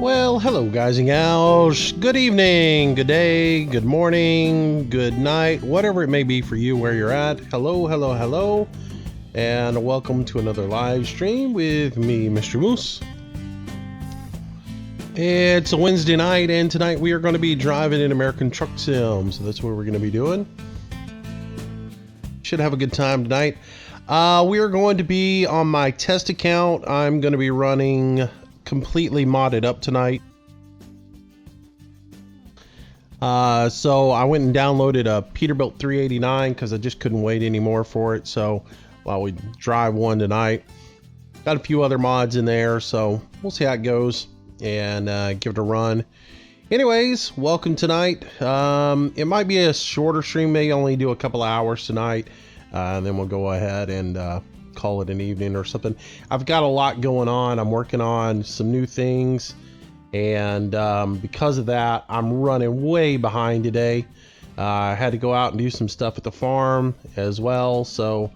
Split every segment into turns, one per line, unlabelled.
Well, hello guys and gals. Good evening, good day, good morning, good night, whatever it may be for you where you're at. Hello, hello, hello, and welcome to another live stream with me, Mr. Moose. It's a Wednesday night, and tonight we are going to be driving an American Truck Sim, so that's what we're going to be doing. Should have a good time tonight. We are going to be on my test account. I'm going to be running completely modded up tonight. So I went and downloaded a Peterbilt 389 because I just couldn't wait anymore for it. So while we drive one tonight, got a few other mods in there, so we'll see how it goes and give it a run. Anyways, welcome tonight. It might be a shorter stream, may only do a couple hours tonight, and then we'll go ahead and call it an evening or something. I've got a lot going on. I'm working on some new things, and because of that, I'm running way behind today. I had to go out and do some stuff at the farm as well, so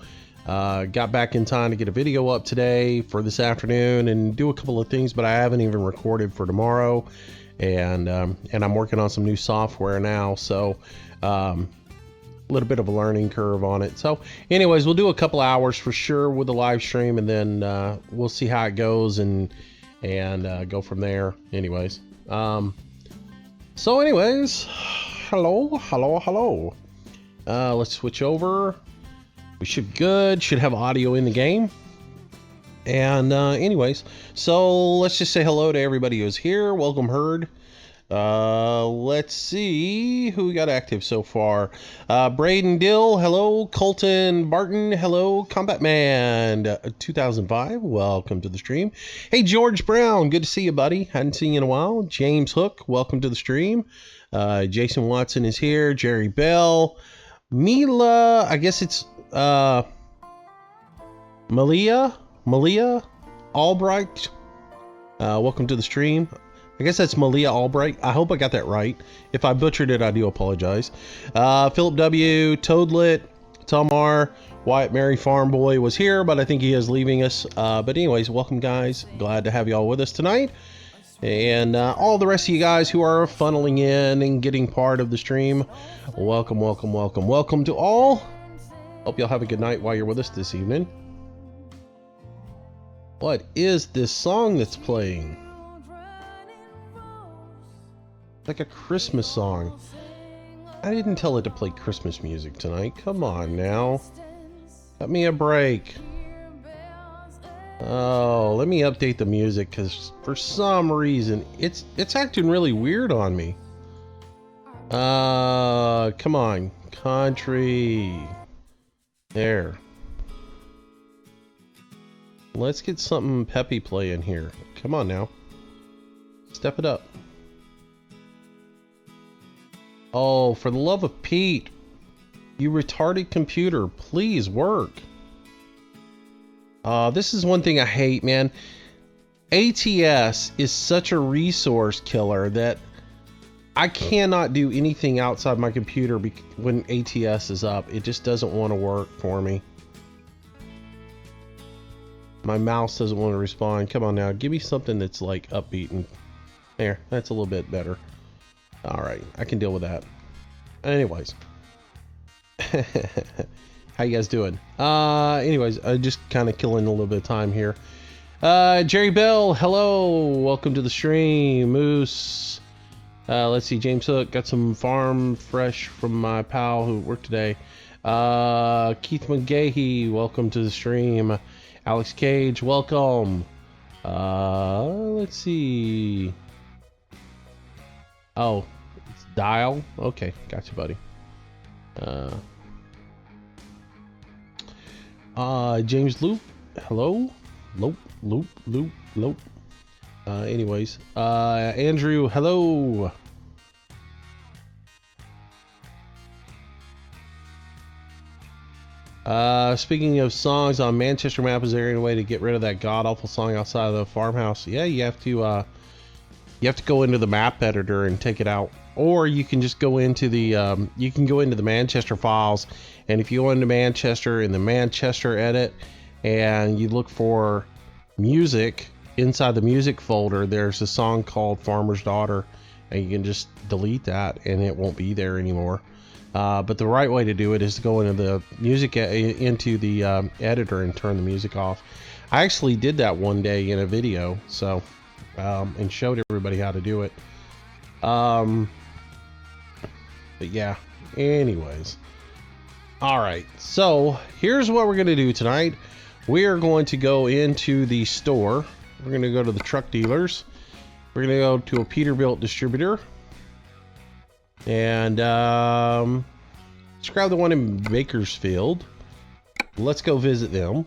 got back in time to get a video up today for this afternoon and do a couple of things, but I haven't even recorded for tomorrow, and I'm working on some new software now, so little bit of a learning curve on it. So anyways, we'll do a couple hours for sure with the live stream, and then we'll see how it goes and go from there. Anyways, so anyways, hello. Let's switch over. We should have audio in the game. And anyways, so let's just say hello to everybody who's here. Welcome, herd. Let's see who we got active so far. Braden Dill, hello. Colton Barton, hello. Combat Man 2005, welcome to the stream. Hey, George Brown, good to see you, buddy. Hadn't seen you in a while. James Hook, welcome to the stream. Jason Watson is here. Jerry Bell, Mila, I guess it's Malia Albright, welcome to the stream. I guess that's Malia Albright. I hope I got that right. If I butchered it, I do apologize. Philip W, Toadlet, Tamar, Wyatt Mary Farm Boy was here, but I think he is leaving us. But anyways, welcome guys. Glad to have you all with us tonight. And all the rest of you guys who are funneling in and getting part of the stream, welcome to all. Hope y'all have a good night while you're with us this evening. What is this song that's playing? Like a Christmas song. I didn't tell it to play Christmas music tonight. Come on now. Cut me a break. Oh, let me update the music because for some reason it's acting really weird on me. Come on. Country. There. Let's get something peppy playing here. Come on now. Step it up. Oh, for the love of Pete, you retarded computer, please work. This is one thing I hate, man. ATS is such a resource killer that I cannot do anything outside my computer when ATS is up. It just doesn't want to work for me. My mouse doesn't want to respond. Come on now, give me something that's like upbeat and there. That's a little bit better. All right, I can deal with that. Anyways, how you guys doing? Anyways, just kind of killing a little bit of time here. Jerry Bell, hello, welcome to the stream. Moose, let's see, James Hook, got some farm fresh from my pal who worked today. Keith McGahee, welcome to the stream. Alex Cage, welcome. Let's see. Oh, it's Dial. Okay, gotcha, buddy. James Loop, hello. Loop. Anyways, Andrew, hello. Speaking of songs on Manchester map, is there any way to get rid of that god awful song outside of the farmhouse? Yeah, you have to go into the map editor and take it out, or you can just go into the Manchester files, and if you go into Manchester in the Manchester edit and you look for music, inside the music folder there's a song called Farmer's Daughter, and you can just delete that and it won't be there anymore. But the right way to do it is to go into the music into the editor and turn the music off. I actually did that one day in a video, so and showed everybody how to do it. But yeah, anyways, all right, so here's what we're gonna do tonight. We are going to go into the store. We're gonna go to the truck dealers. We're gonna go to a Peterbilt distributor, and let's grab the one in Bakersfield. Let's go visit them.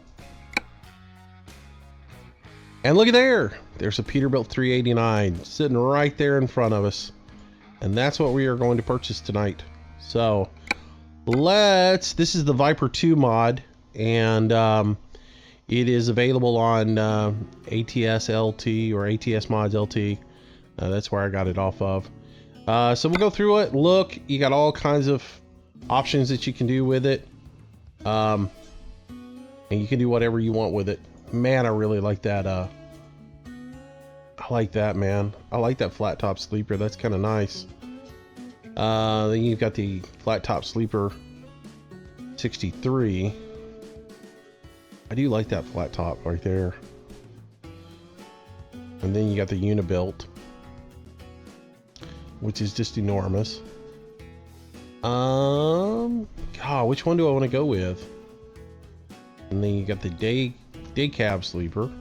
And look at there, there's a Peterbilt 389 sitting right there in front of us, and that's what we are going to purchase tonight. So this is the Viper 2 mod, and it is available on ATS LT or ATS Mods LT. That's where I got it off of. So we'll go through it. Look, you got all kinds of options that you can do with it, and you can do whatever you want with it. Man, I really like that. I like that, man. I like that flat top sleeper. That's kind of nice. Then you've got the flat top sleeper 63. I do like that flat top right there. And then you got the Unibilt, which is just enormous. God, which one do I want to go with? And then you got the day cab sleeper.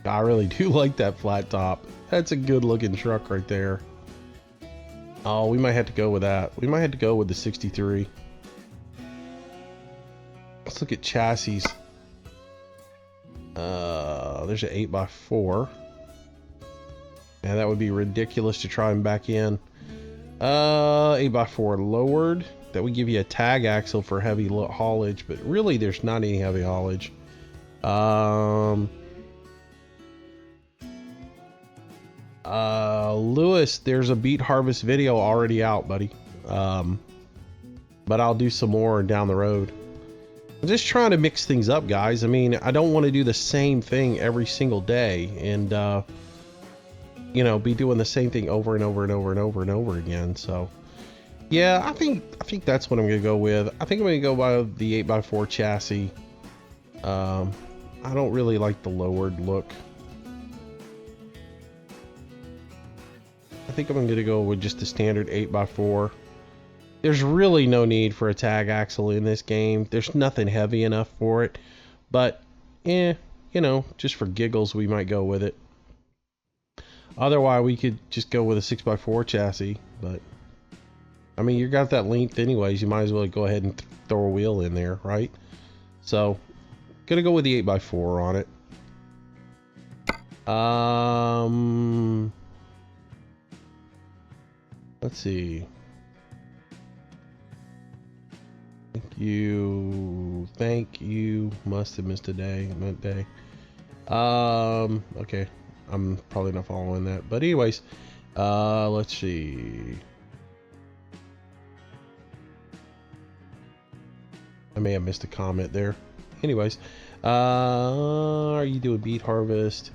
I really do like that flat top. That's a good looking truck right there. Oh, we might have to go with that. We might have to go with the 63. Let's look at chassis. There's an 8x4. Yeah, that would be ridiculous to try and back in. 8x4 lowered. That would give you a tag axle for heavy haulage, but really there's not any heavy haulage. Lewis, there's a Beet Harvest video already out, buddy. But I'll do some more down the road. I'm just trying to mix things up, guys. I mean, I don't want to do the same thing every single day and you know, be doing the same thing over and over and over and over and over again. So yeah, I think that's what I'm gonna go with. I think I'm gonna go by the 8x4 chassis. I don't really like the lowered look. I think I'm gonna go with just the standard 8x4. There's really no need for a tag axle in this game. There's nothing heavy enough for it, but you know, just for giggles we might go with it. Otherwise we could just go with a 6x4 chassis, but I mean, you got that length anyways, you might as well go ahead and throw a wheel in there, right? So gonna go with the 8x4 on it. Let's see. Thank you. Must have missed a day. That day. Okay. I'm probably not following that. But anyways, let's see. I may have missed a comment there. Anyways, are you doing beet harvest?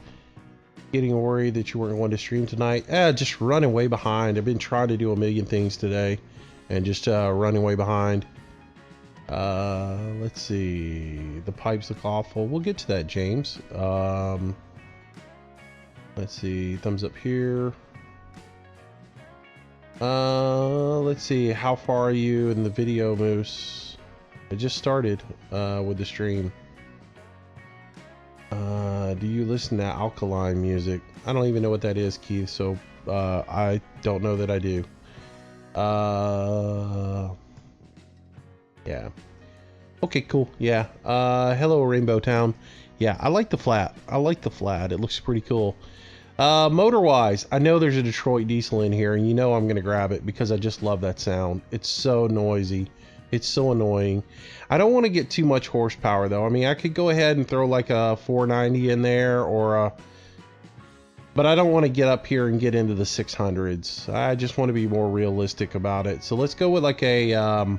Getting worried that you weren't going to stream tonight? Just running way behind. I've been trying to do a million things today and just running way behind. Let's see. The pipes look awful. We'll get to that, James. Let's see. Thumbs up here. Let's see. How far are you in the video, Moose? I just started with the stream. Do you listen to alkaline music? I don't even know what that is, Keith, so I don't know that I do. Yeah. Okay, cool. Yeah. Hello, Rainbow Town. Yeah, I like the flat. I like the flat. It looks pretty cool. Motor-wise, I know there's a Detroit diesel in here, and you know I'm going to grab it because I just love that sound. It's so noisy. It's so annoying. I don't want to get too much horsepower, though. I mean, I could go ahead and throw like a 490 in there, or a... But I don't want to get up here and get into the 600s. I just want to be more realistic about it. So let's go with like a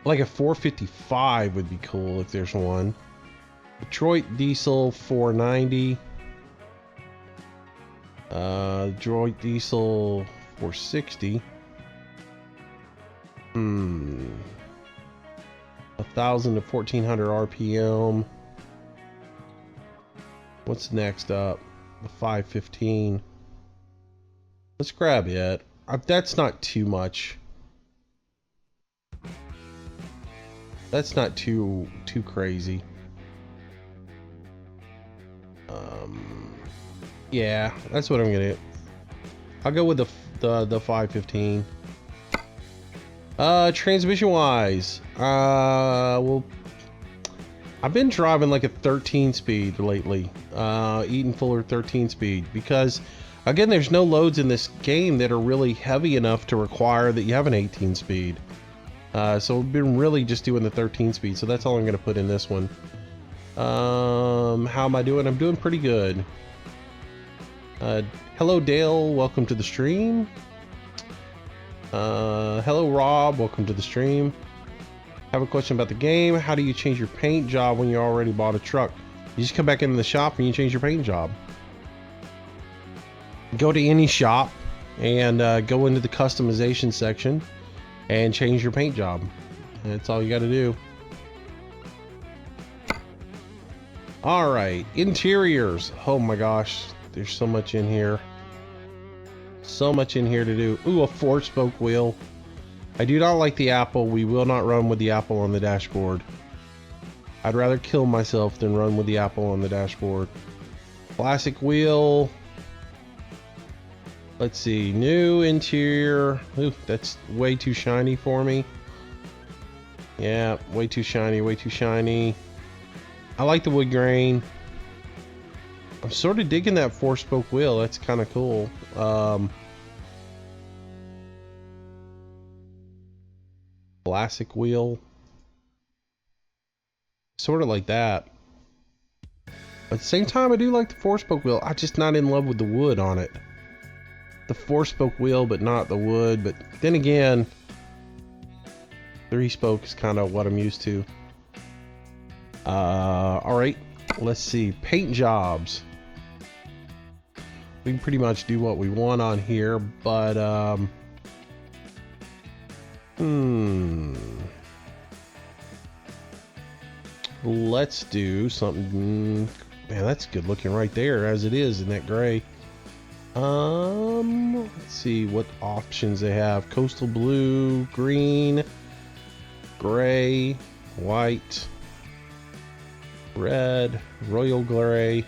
455 would be cool if there's one. Detroit diesel 490. Detroit diesel 460. 1,000 to 1,400 RPM. What's next up? The 515. Let's grab it. That's not too much. That's not too crazy. Yeah, that's what I'm gonna do. I'll go with the 515. Transmission wise, well, I've been driving like a 13 speed lately, Eaton Fuller 13 speed, because again, there's no loads in this game that are really heavy enough to require that you have an 18 speed. So we've been really just doing the 13 speed, so that's all I'm going to put in this one. How am I doing? I'm doing pretty good. Hello Dale, welcome to the stream. Hello Rob, welcome to the stream. Have a question about the game. How do you change your paint job when you already bought a truck? You just come back into the shop and you change your paint job. Go to any shop and go into the customization section and change your paint job. That's all you got to do. All right, interiors. Oh my gosh, there's so much in here. So much in here to do. Ooh, a 4-spoke wheel. I do not like the Apple. We will not run with the Apple on the dashboard. I'd rather kill myself than run with the Apple on the dashboard. Classic wheel. Let's see, new interior. Ooh, that's way too shiny for me. Yeah, way too shiny, way too shiny. I like the wood grain. I'm sort of digging that 4-spoke wheel. That's kind of cool. Classic wheel. Sort of like that. But at the same time, I do like the 4-spoke wheel. I'm just not in love with the wood on it. The 4-spoke wheel, but not the wood. But then again, 3-spoke is kind of what I'm used to. All right, let's see. Paint jobs. We can pretty much do what we want on here, but let's do something. Man, that's good looking right there as it is in that gray. Let's see what options they have. Coastal blue, green, gray, white, red, royal gray,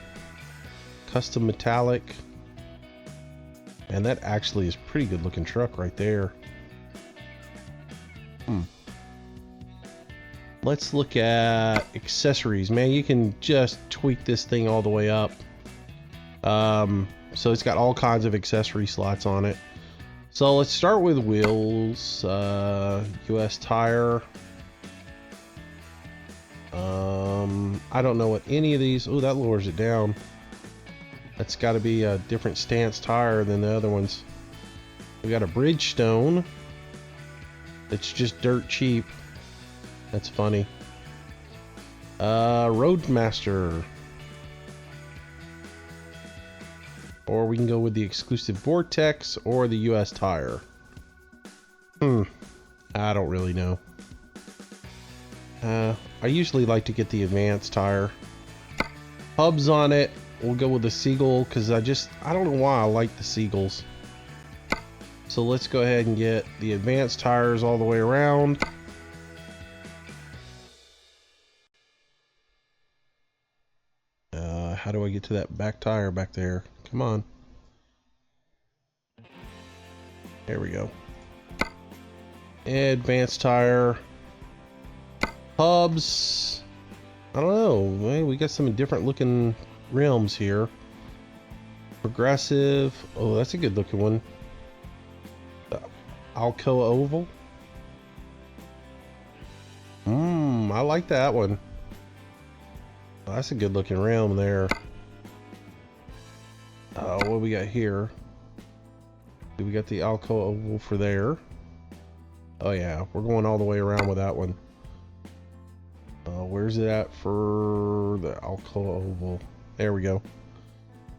custom metallic. And that actually is pretty good looking truck right there. Let's look at accessories. Man, you can just tweak this thing all the way up. So it's got all kinds of accessory slots on it. So let's start with wheels. US tire. I don't know what any of these. Oh, that lowers it down. That's got to be a different stance tire than the other ones. We got a Bridgestone. It's just dirt cheap. That's funny. Roadmaster. Or we can go with the exclusive Vortex or the US tire. I don't really know. I usually like to get the advanced tire. Hubs on it. We'll go with the Seagull because I don't know why I like the Seagulls. So let's go ahead and get the advanced tires all the way around. How do I get to that back tire back there? Come on. There we go. Advanced tire. Hubs. I don't know. Hey, we got some different looking rims here. Progressive. Oh, that's a good looking one. Alcoa Oval. I like that one. That's a good looking rim there. What we got here? We got the Alcoa Oval for there. Oh yeah, we're going all the way around with that one. Where's it at for the Alcoa Oval? There we go.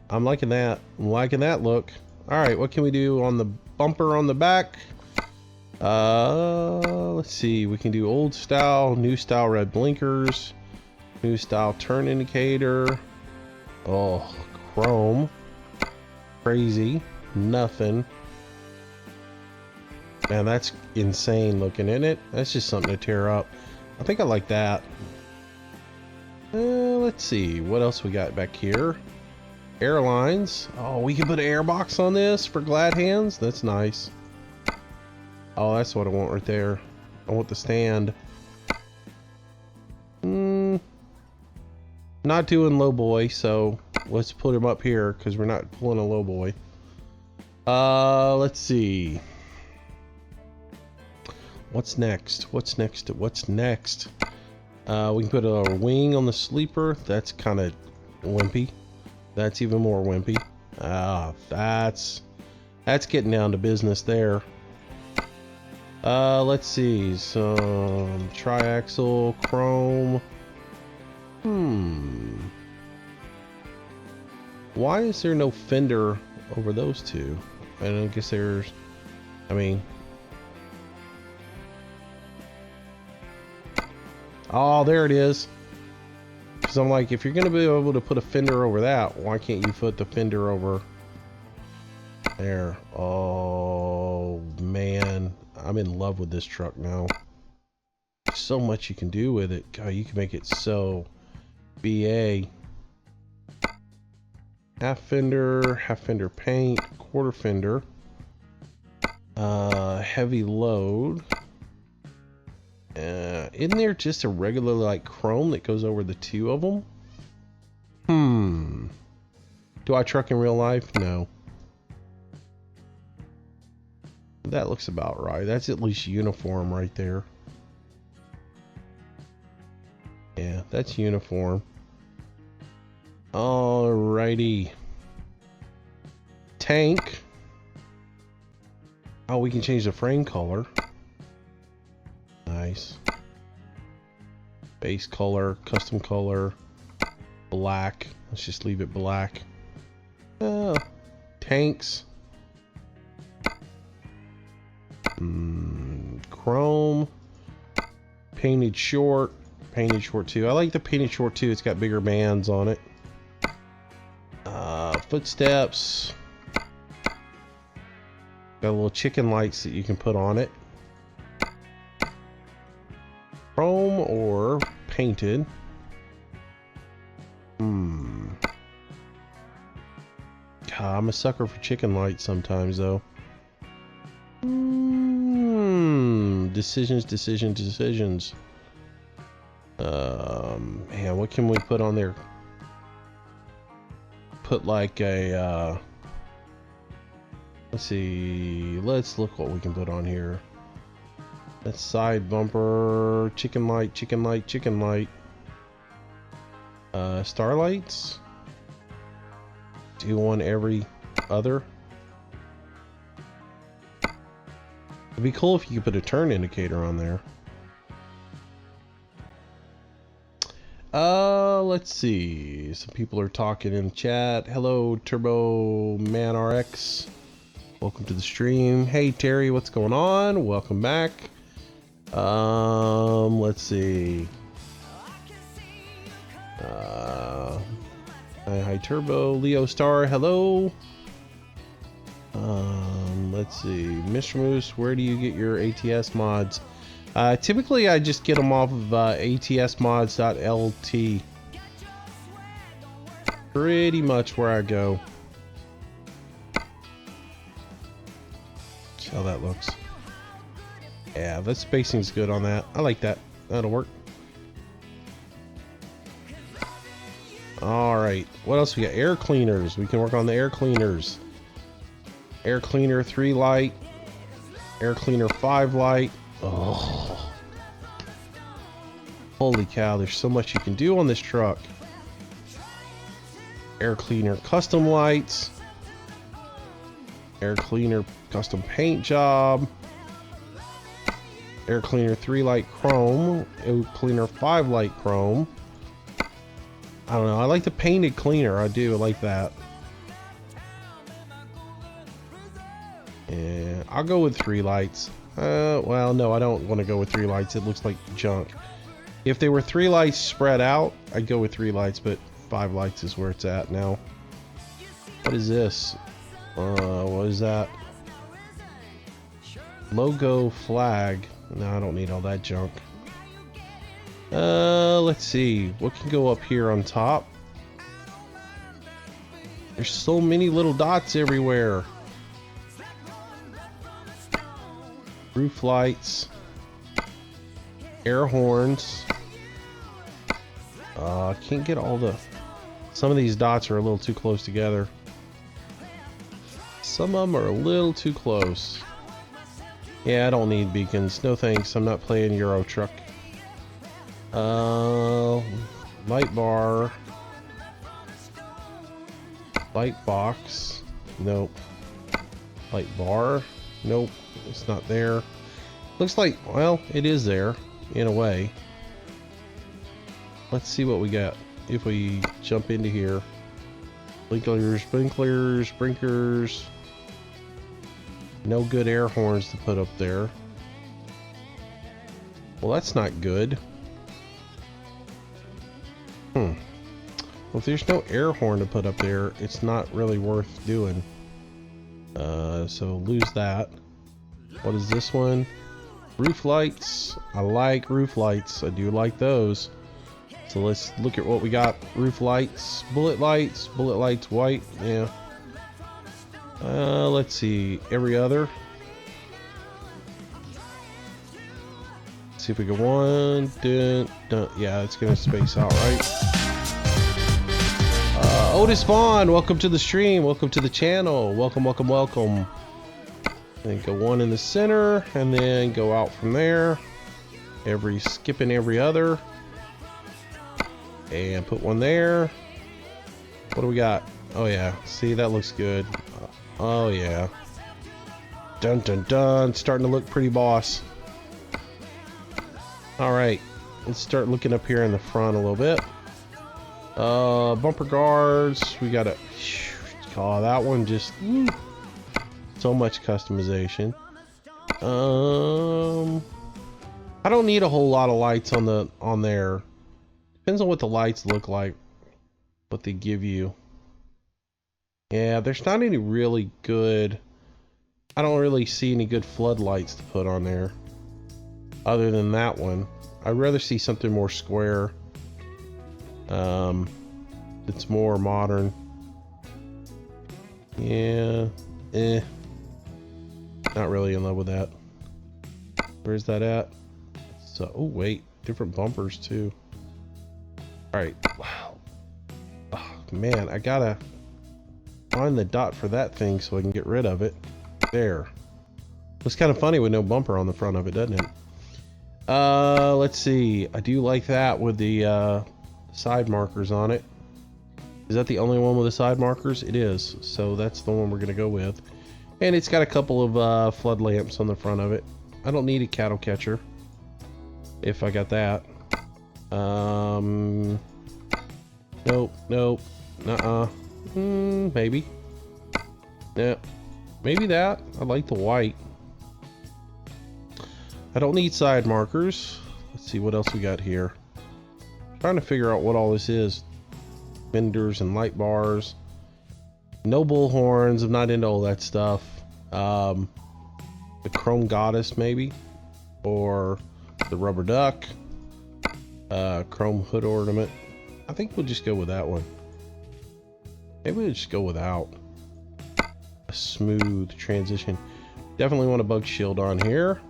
I'm liking that. I'm liking that look. All right, what can we do on the bumper on the back? Let's see. We can do old style, new style red blinkers, new style turn indicator. Oh, chrome. Crazy. Nothing. Man, that's insane looking, isn't it? That's just something to tear up. I think I like that. Let's see. What else we got back here? Airlines. Oh, we can put an airbox on this for glad hands. That's nice. Oh, that's what I want right there. I want the stand. Not doing low boy, so let's put him up here because we're not pulling a low boy. Let's see. What's next? What's next? What's next? We can put a wing on the sleeper. That's kind of wimpy. That's even more wimpy. That's getting down to business there. Let's see. Some triaxle chrome. Why is there no fender over those two? I don't guess there's. I mean. Oh, there it is. Because I'm like, if you're going to be able to put a fender over that, why can't you put the fender over there? Oh, man. I'm in love with this truck now. So much you can do with it. God, you can make it so BA. Half fender paint, quarter fender. Heavy load. Isn't there just a regular like chrome that goes over the two of them? Do I truck in real life? No. That looks about right. That's at least uniform right there. Yeah, that's uniform. Alrighty. Tank. Oh, we can change the frame color. Nice. Base color, custom color, black. Let's just leave it black. Tanks. Chrome. Painted short. Painted short too. I like the painted short too. It's got bigger bands on it. Footsteps. Got little chicken lights that you can put on it. Chrome or painted. God, I'm a sucker for chicken lights sometimes though. Decisions. Man, what can we put on there? Put like a, let's see, let's look what we can put on here. That side bumper, chicken light, chicken light, chicken light. Starlights. Do one every other. It'd be cool if you could put a turn indicator on there. Let's see. Some people are talking in the chat. Hello, Turbo Man RX. Welcome to the stream. Hey, Terry, what's going on? Welcome back. Let's see. Hi, Turbo. Leo Star, hello. Let's see. Mr. Moose, where do you get your ATS mods? Typically, I just get them off of atsmods.lt. Pretty much where I go. See how that looks. Yeah, the spacing's good on that. I like that. That'll work. Alright, what else we got? Air cleaners. We can work on the air cleaners. Air cleaner 3 light. Air cleaner 5 light. Oh. Holy cow, there's so much you can do on this truck. Air cleaner custom lights. Air cleaner custom paint job. Air cleaner 3 light chrome. Air cleaner 5 light chrome. I don't know, I like the painted cleaner. I do like that. Yeah, I'll go with 3 lights. Well, no, I don't want to go with 3 lights. It looks like junk. If they were 3 lights spread out, I'd go with 3 lights, but 5 lights is where it's at now. What is this? What is that? Logo flag. No, I don't need all that junk. Let's see. What can go up here on top? There's so many little dots everywhere. Roof lights. Air horns. I can't get all the... Some of these dots are a little too close together. Some of them are a little too close. Yeah, I don't need beacons. No thanks. I'm not playing Euro Truck. Light bar. Light box. Nope. Light bar. Nope. It's not there. Looks like, well, it is there in a way. Let's see what we got if we jump into here. Sprinklers, sprinklers, sprinklers. No good air horns to put up there. Well, that's not good. Well, if there's no air horn to put up there, it's not really worth doing. So lose that. What is this one? Roof lights. I like roof lights. I do like those. So let's look at what we got. Roof lights, bullet lights white. Yeah. Let's see. Every other. See if we get one. Yeah, it's gonna space out, right? Otis Vaughn, welcome to the stream. Welcome to the channel. Welcome, welcome, welcome. And go one in the center, and then go out from there. Skipping every other. And put one there. What do we got? Oh yeah, see, that looks good. Oh yeah. Dun dun dun, starting to look pretty boss. Alright, let's start looking up here in the front a little bit. Bumper guards, we gotta... Oh, that one just... So much customization. I don't need a whole lot of lights on there. Depends on what the lights look like, what they give you. Yeah, there's not any really good... I don't really see any good floodlights to put on there. Other than that one. I'd rather see something more square. It's more modern. Yeah. Not really in love with that. Where's that at? So, oh wait, different bumpers too. All right. Wow. Oh, man, I gotta find the dot for that thing so I can get rid of it. There. It's kind of funny with no bumper on the front of it, doesn't it? Let's see. I do like that with the side markers on it. Is that the only one with the side markers? It is. So that's the one we're gonna go with. And it's got a couple of flood lamps on the front of it. I don't need a cattle catcher if I got that. Nope, nope, maybe. Yeah, maybe that. I like the white. I don't need side markers. Let's see what else we got here. Trying to figure out what all this is. Fenders and light bars. No bullhorns. I'm not into all that stuff. The chrome goddess maybe, or the rubber duck. Chrome hood ornament. I think we'll just go with that one. Maybe we'll just go without a smooth transition. Definitely want a bug shield on here.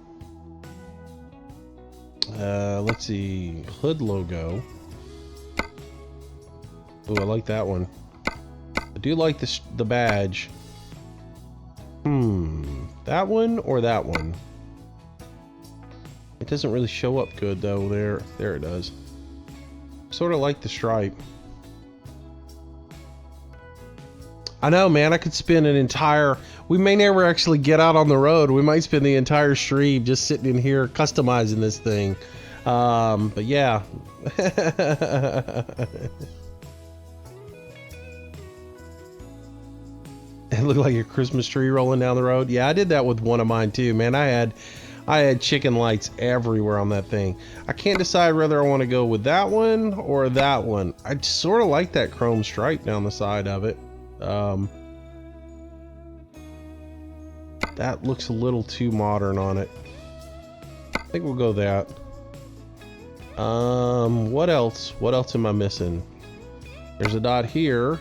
Let's see, hood logo. Ooh, I like that one. I do like the badge. That one or that one? It doesn't really show up good though. There it does. Sort of like the stripe. I know, man. I could spend an entire... We may never actually get out on the road. We might spend the entire stream just sitting in here customizing this thing. But yeah. It looked like a Christmas tree rolling down the road. Yeah, I did that with one of mine too, man. I had chicken lights everywhere on that thing. I can't decide whether I want to go with that one or that one. I sort of like that chrome stripe down the side of it. That looks a little too modern on it. I think we'll go that. What else? What else am I missing? There's a dot here.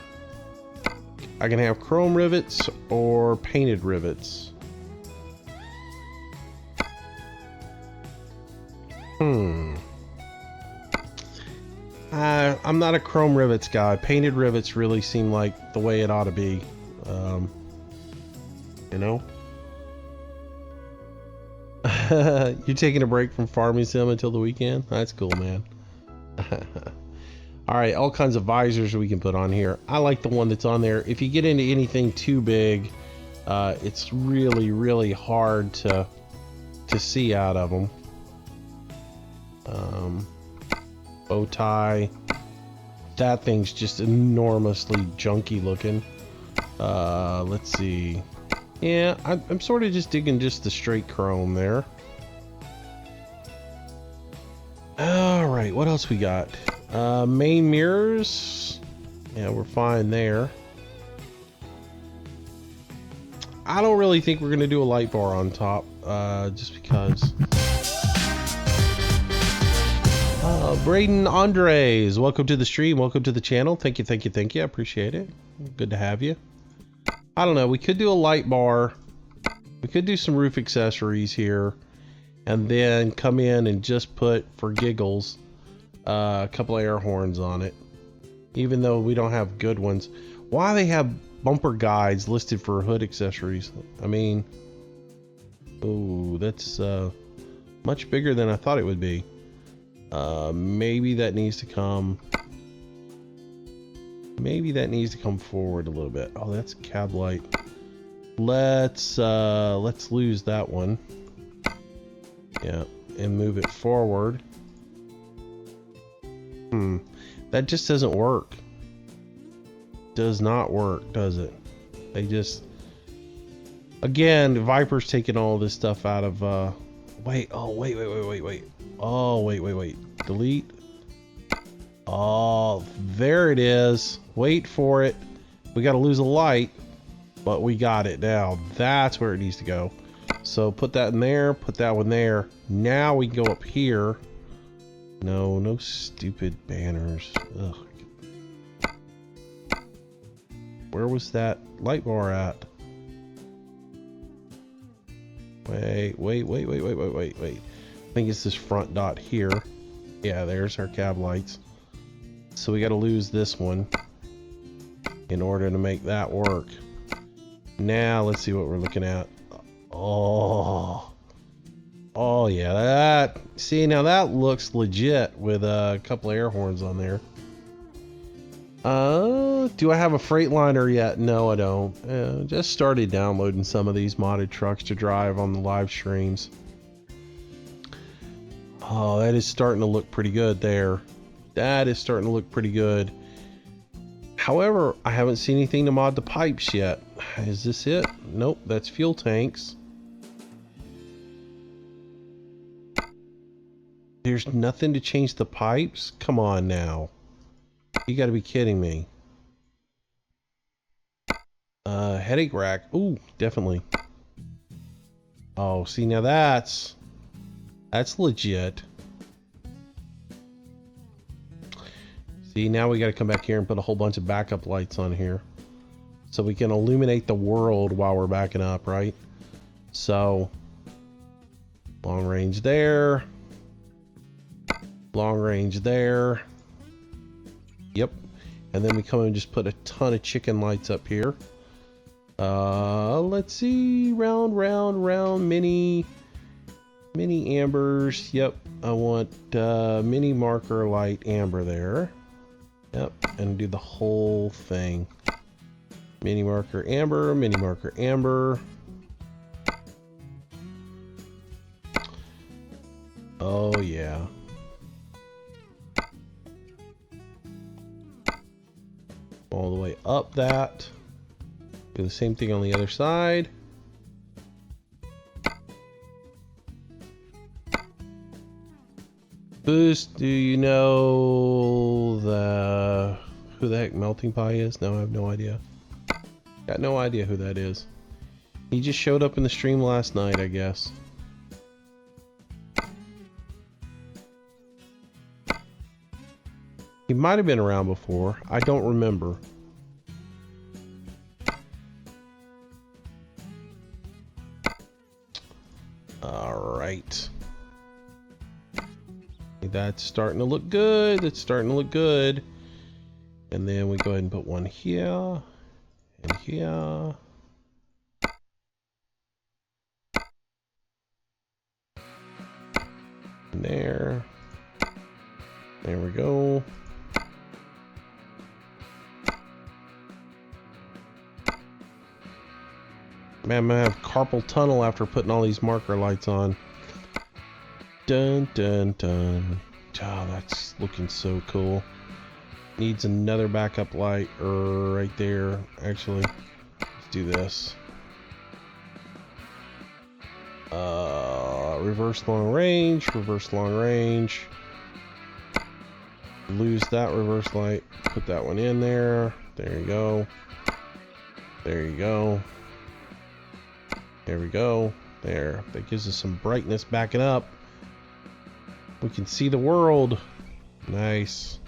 I can have chrome rivets or painted rivets. I'm not a chrome rivets guy. Painted rivets really seem like the way it ought to be. You know? You're taking a break from farming sim until the weekend? That's cool, man. Alright, all kinds of visors we can put on here. I like the one that's on there. If you get into anything too big, it's really, really hard to see out of them. Bow tie. That thing's just enormously junky looking. Let's see. Yeah, I'm sort of just digging just the straight chrome there. Alright, what else we got? Main mirrors. Yeah, we're fine there. I don't really think we're gonna do a light bar on top, just because. Braden Andres, welcome to the stream, welcome to the channel. Thank you, thank you, thank you. I appreciate it. Good to have you. I don't know, we could do a light bar. We could do some roof accessories here, and then come in and just put, for giggles, a couple of air horns on it. Even though we don't have good ones. Why they have bumper guides listed for hood accessories? I mean, oh, that's much bigger than I thought it would be. Maybe that needs to come. Maybe that needs to come forward a little bit. Oh, that's cab light. Let's lose that one. Yeah, and move it forward. That just doesn't work. Does not work, does it? They just... Again, Viper's taking all this stuff out of, wait, oh, wait. Oh, wait. Delete. Oh, there it is. Wait for it. We gotta lose a light, but we got it now. That's where it needs to go. So put that in there, put that one there. Now we can go up here. No stupid banners. Ugh. Where was that light bar at? Wait. I think it's this front dot here. Yeah, there's our cab lights. so we got to lose this one in order to make that work. Now let's see what we're looking at. Oh yeah, that, see, now that looks legit with a couple of air horns on there. Do I have a Freightliner yet? No, I don't. Just started downloading some of these modded trucks to drive on the live streams. Oh, that is starting to look pretty good there. That is starting to look pretty good. However, I haven't seen anything to mod the pipes yet. Is this it? Nope, that's fuel tanks. There's nothing to change the pipes? Come on now. You gotta be kidding me. Headache rack. Ooh, definitely. Oh, see, now that's legit. See, now we gotta come back here and put a whole bunch of backup lights on here, so we can illuminate the world while we're backing up, right? So, long range there. Long range there. Yep. And then we come and just put a ton of chicken lights up here. Let's see. Round, mini ambers. Yep. I want mini marker light amber there. Yep. And do the whole thing. Mini marker amber, mini marker amber. Oh yeah. All the way up that. Do the same thing on the other side. Boost, do you know who the heck Melting Pie is? No, I have no idea. Got no idea who that is. He just showed up in the stream last night, I guess. He might have been around before. I don't remember. All right. That's starting to look good. It's starting to look good. And then we go ahead and put one here and here. And there. There we go. Man, I'm gonna have carpal tunnel after putting all these marker lights on. Dun dun dun. Oh, that's looking so cool. Needs another backup light right there. Actually, let's do this. Reverse long range, reverse long range. Lose that reverse light. Put that one in there. There you go. There you go. There we go. There. That gives us some brightness backing up. We can see the world. Nice.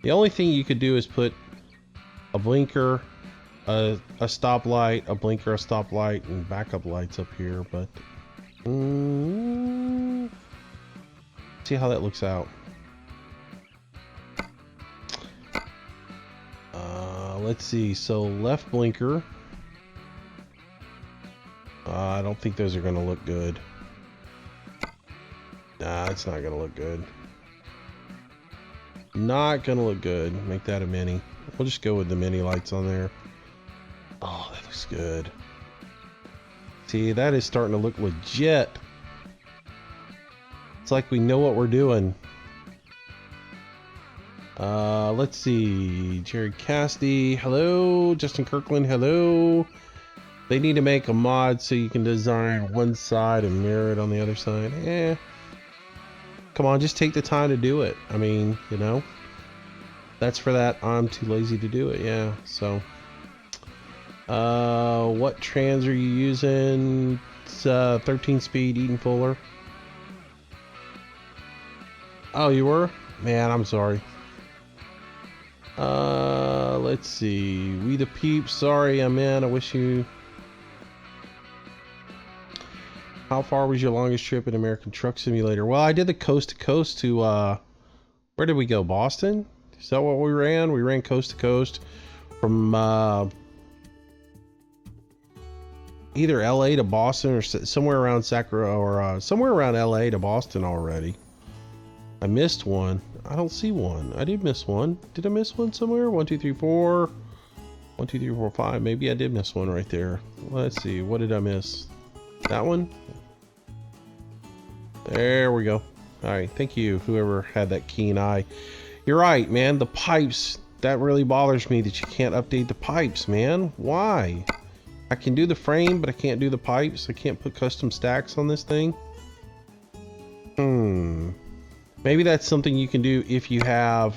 The only thing you could do is put a blinker, a stoplight, a blinker, a stoplight, and backup lights up here, but see how that looks out. Let's see. So left blinker. I don't think those are going to look good. Nah, it's not going to look good. Not going to look good. Make that a mini. We'll just go with the mini lights on there. Oh, that looks good. See, that is starting to look legit. It's like we know what we're doing. Let's see. Jerry Casty, hello. Justin Kirkland, hello. They need to make a mod so you can design one side and mirror it on the other side. Come on, just take the time to do it. I mean, you know, that's for that. I'm too lazy to do it. Yeah. So, what trans are you using? It's 13 speed Eaton Fuller. Oh, you were? Man, I'm sorry. Let's see. We the Peeps. Sorry, I'm in. I wish you. How far was your longest trip in American Truck Simulator? Well, I did the coast to coast to Where did we go? Boston? Is that what we ran? We ran coast to coast from either LA to Boston or somewhere around Sacramento, or somewhere around LA to Boston already. I missed one. I don't see one. I did miss one. Did I miss one somewhere? 1, 2, 3, 4. 1, 2, 3, 4, 5. Maybe I did miss one right there. Let's see. What did I miss? That one? There we go. All right. Thank you, whoever had that keen eye. You're right, man. The pipes. That really bothers me that you can't update the pipes, man. Why? I can do the frame, but I can't do the pipes. I can't put custom stacks on this thing. Maybe that's something you can do if you have...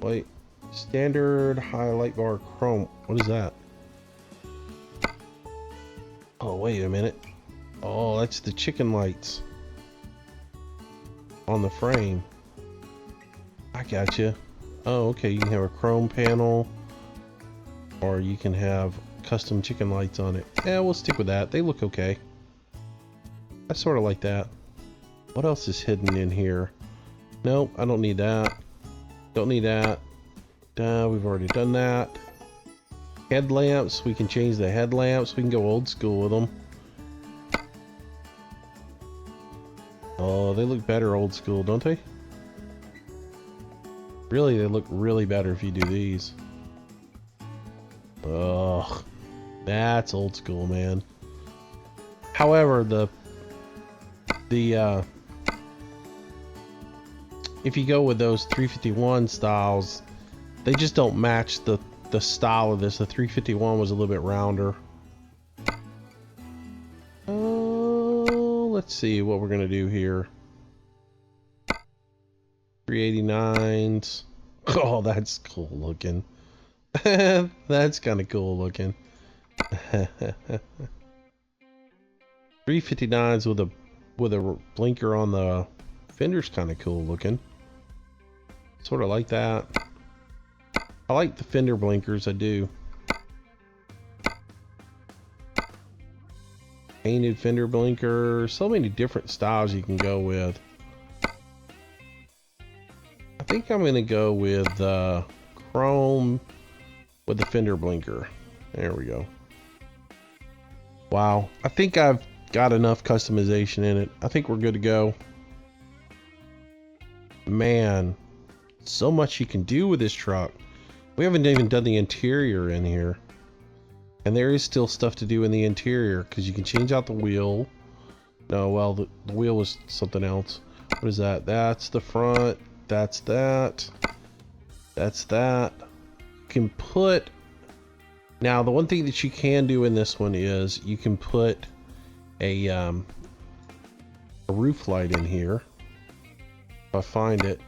Wait. Standard highlight bar chrome. What is that? Oh, wait a minute. Oh, that's the chicken lights on the frame. I gotcha. Oh, okay. You can have a chrome panel, or you can have custom chicken lights on it. Yeah, we'll stick with that. They look okay. I sort of like that. What else is hidden in here? Nope, I don't need that. Don't need that. We've already done that. Headlamps, we can change the headlamps. We can go old school with them. Oh, they look better old school, don't they? Really, they look really better if you do these. Ugh, that's old school, man. However, if you go with those 351 styles, they just don't match the style of this. The 351 was a little bit rounder. Let's see what we're gonna do here. 389s. Oh, that's cool looking. That's kind of cool looking. 359s with a blinker on the fender's kind of cool looking. Sort of like that. I like the fender blinkers, I do. Painted fender blinker. So many different styles you can go with. I think I'm going to go with chrome with the fender blinker. There we go. Wow. I think I've got enough customization in it. I think we're good to go. Man, so much you can do with this truck. We haven't even done the interior in here. And there is still stuff to do in the interior, because you can change out the wheel. No, well, the wheel was something else. What is that? That's the front. That's that. That's that. You can put... Now, the one thing that you can do in this one is you can put a roof light in here. If I find it.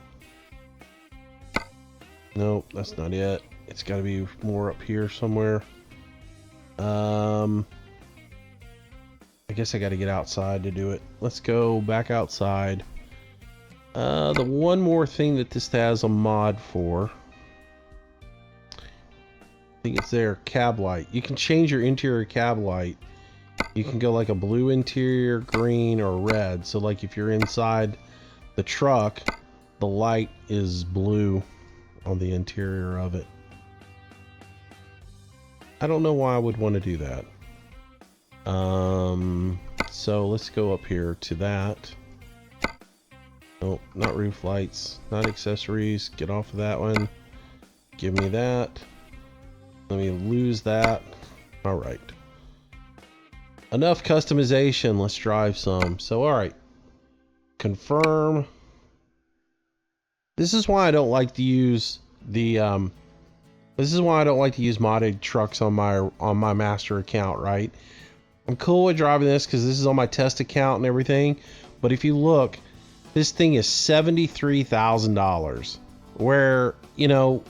Nope, that's not it. It's got to be more up here somewhere. I guess I got to get outside to do it. Let's go back outside. The one more thing that this has a mod for, I think it's there, cab light. You can change your interior cab light. You can go like a blue interior, green, or red. So like if you're inside the truck, the light is blue on the interior of it. I don't know why I would want to do that. So let's go up here to that. Oh, not roof lights, not accessories. Get off of that one. Give me that. Let me lose that. All right. Enough customization. Let's drive some. So, all right. Confirm. This is why I don't like to use the this is why I don't like to use modded trucks on my master account, right? I'm cool with driving this because this is on my test account and everything. But if you look, this thing is $73,000, where, you know,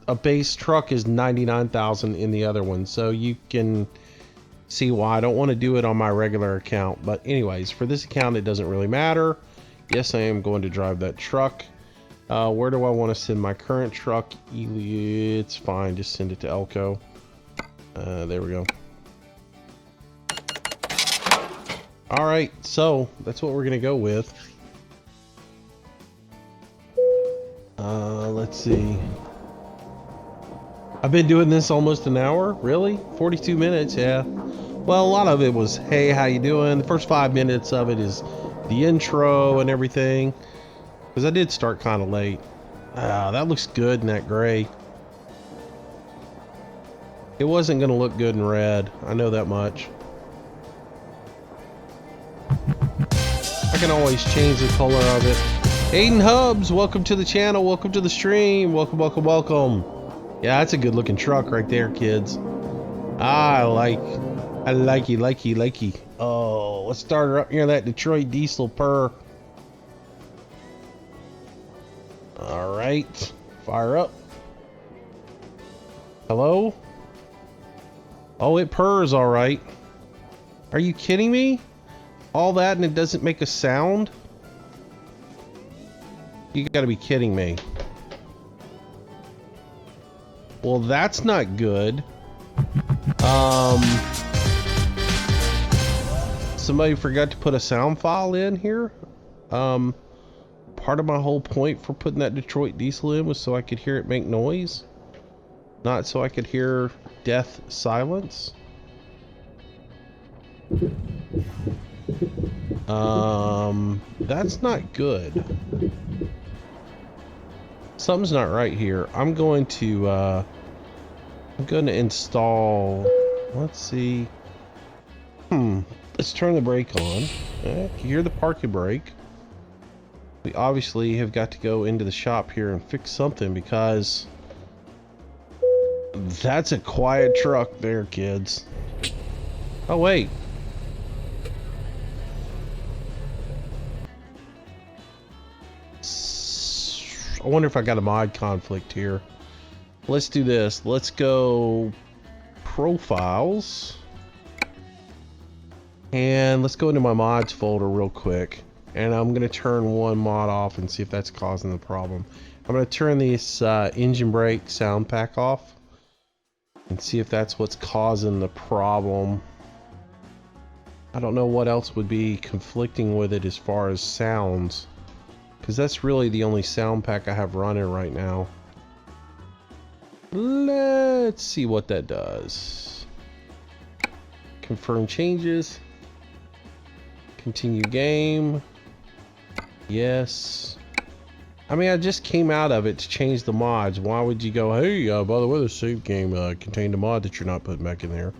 a base truck is $99,000 in the other one. So you can see why I don't want to do it on my regular account. But anyways, for this account, it doesn't really matter. Yes, I am going to drive that truck. Where do I want to send my current truck? It's fine. Just send it to Elko. There we go. All right. So that's what we're going to go with. Let's see. I've been doing this almost an hour. Really? 42 minutes, yeah. Well, a lot of it was, hey, how you doing? The first 5 minutes of it is the intro and everything. Because I did start kind of late. That looks good in that gray. It wasn't going to look good in red. I know that much. I can always change the color of it. Aiden Hubs, welcome to the channel. Welcome to the stream. Welcome, welcome, welcome. Yeah, that's a good looking truck right there, kids. I likey. Oh, let's start her up here. That Detroit diesel purr. All right, fire up. Hello? Oh, it purrs all right. Are you kidding me? All that and it doesn't make a sound? You gotta be kidding me. Well, that's not good. Somebody forgot to put a sound file in here. Part of my whole point for putting that Detroit diesel in was so I could hear it make noise, not so I could hear death silence. That's not good. Something's not right here. I'm going to install, let's see. Let's turn the brake on. You hear the parking brake. We obviously have got to go into the shop here and fix something because that's a quiet truck there, kids. Oh, wait. I wonder if I got a mod conflict here. Let's do this. Let's go profiles. And let's go into my mods folder real quick. And I'm going to turn one mod off and see if that's causing the problem. I'm going to turn this engine brake sound pack off and see if that's what's causing the problem. I don't know what else would be conflicting with it as far as sounds, because that's really the only sound pack I have running right now. Let's see what that does. Confirm changes. Continue game. Yes. I mean, I just came out of it to change the mods. Why would you go, hey, by the way, the save game contained a mod that you're not putting back in there?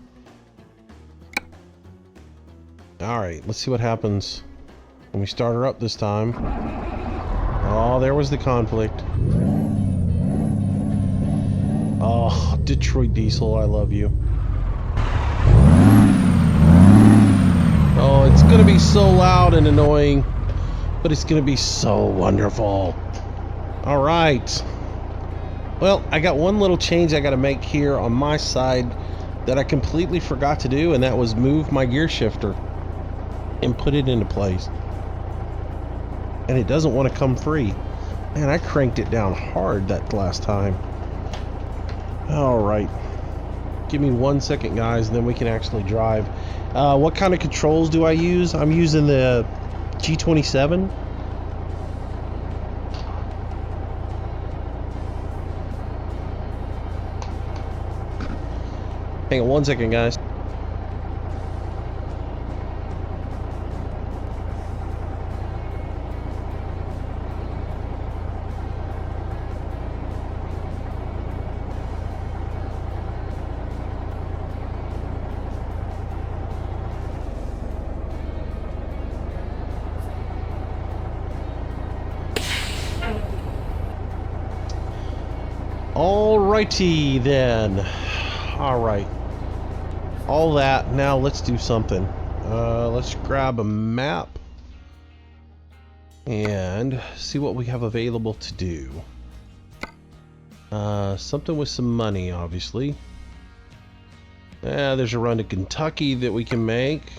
Alright, let's see what happens when we start her up this time. Oh, there was the conflict. Oh, Detroit diesel, I love you. Oh, it's gonna be so loud and annoying, but it's gonna be so wonderful. All right. Well, I got one little change I gotta make here on my side that I completely forgot to do, and that was move my gear shifter and put it into place. And it doesn't want to come free. Man, I cranked it down hard that last time. All right. Give me 1 second, guys, and then we can actually drive. What kind of controls do I use? I'm using the G27. Hang on 1 second, guys. Alrighty then. Alright. All that. Now let's do something. Let's grab a map and see what we have available to do. Something with some money, obviously. There's a run to Kentucky that we can make.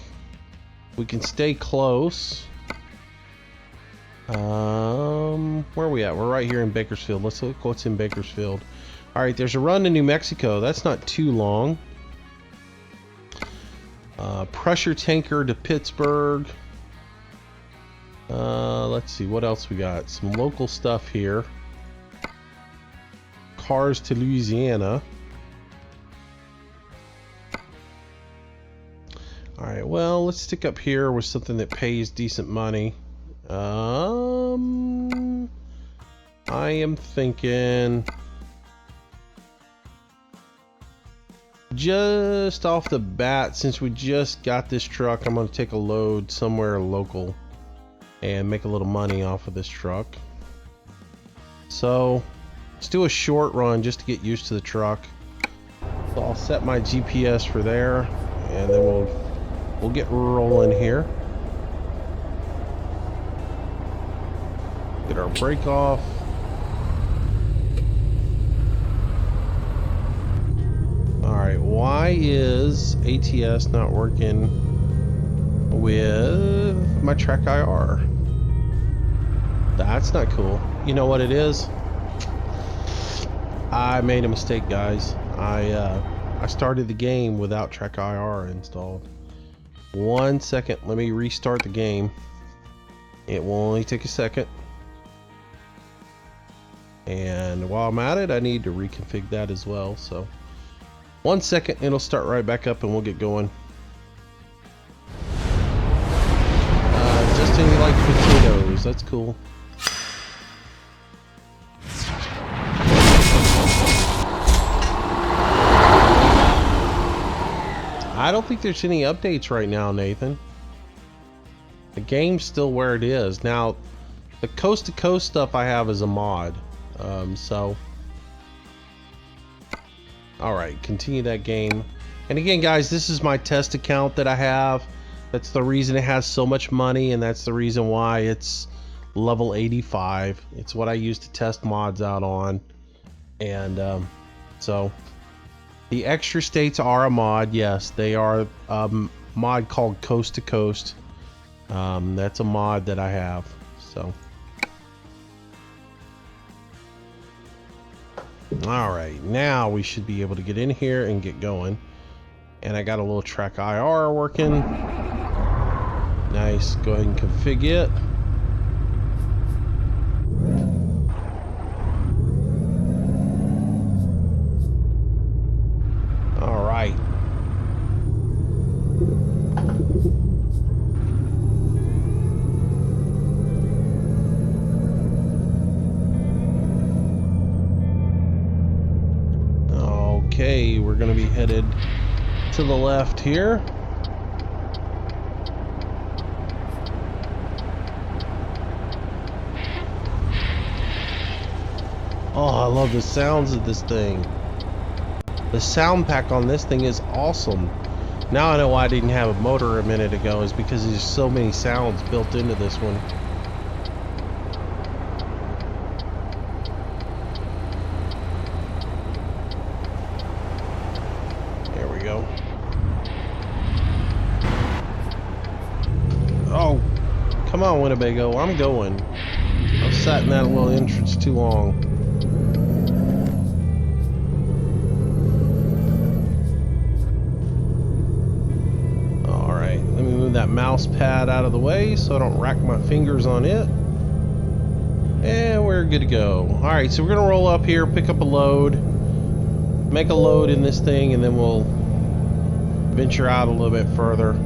We can stay close. Where are we at? We're right here in Bakersfield. Let's look what's in Bakersfield. Alright, there's a run to New Mexico. That's not too long. Pressure tanker to Pittsburgh. Let's see what else we got. Some local stuff here. cars to Louisiana. Alright, well, let's stick up here with something that pays decent money. I am thinking just off the bat, since we just got this truck, I'm going to take a load somewhere local and make a little money off of this truck. So let's do a short run just to get used to the truck. So I'll set my GPS for there, and then we'll get rolling here. Get our brake off. Alright, why is ATS not working with my track IR? That's not cool. You know what it is? I made a mistake, guys. I started the game without track IR installed. 1 second, let me restart the game. It will only take a second. And while I'm at it, I need to reconfigure that as well. So 1 second, it'll start right back up and we'll get going. Just like potatoes, that's cool. I don't think there's any updates right now, Nathan. The game's still where it is. Now, the coast to coast stuff I have is a mod. Alright, continue that game. And again, guys, this is my test account that I have. That's the reason it has so much money, and that's the reason why it's level 85. It's what I use to test mods out on. And so the extra states are a mod. Yes, they are a mod called Coast to Coast. That's a mod that I have. So alright, now we should be able to get in here and get going. And I got a little track IR working. Nice, go ahead and config it. Alright. Okay, we're gonna be headed to the left here. Oh, I love the sounds of this thing. The sound pack on this thing is awesome. Now I know why I didn't have a motor a minute ago, is because there's so many sounds built into this one. There we go. Oh, come on, Winnebago, I'm going. I've sat in that little entrance too long. That mouse pad out of the way so I don't rack my fingers on it, and we're good to go. Alright, so we're gonna roll up here, pick up a load, make a load in this thing, and then we'll venture out a little bit further.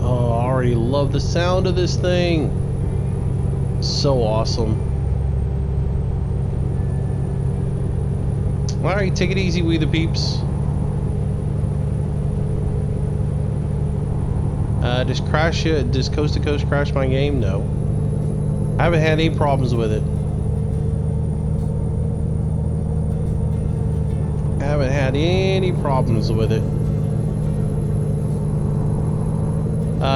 Oh, I already love the sound of this thing. So awesome. Alright, take it easy, we the peeps. Does Coast to Coast crash my game? No. I haven't had any problems with it. I haven't had any problems with it.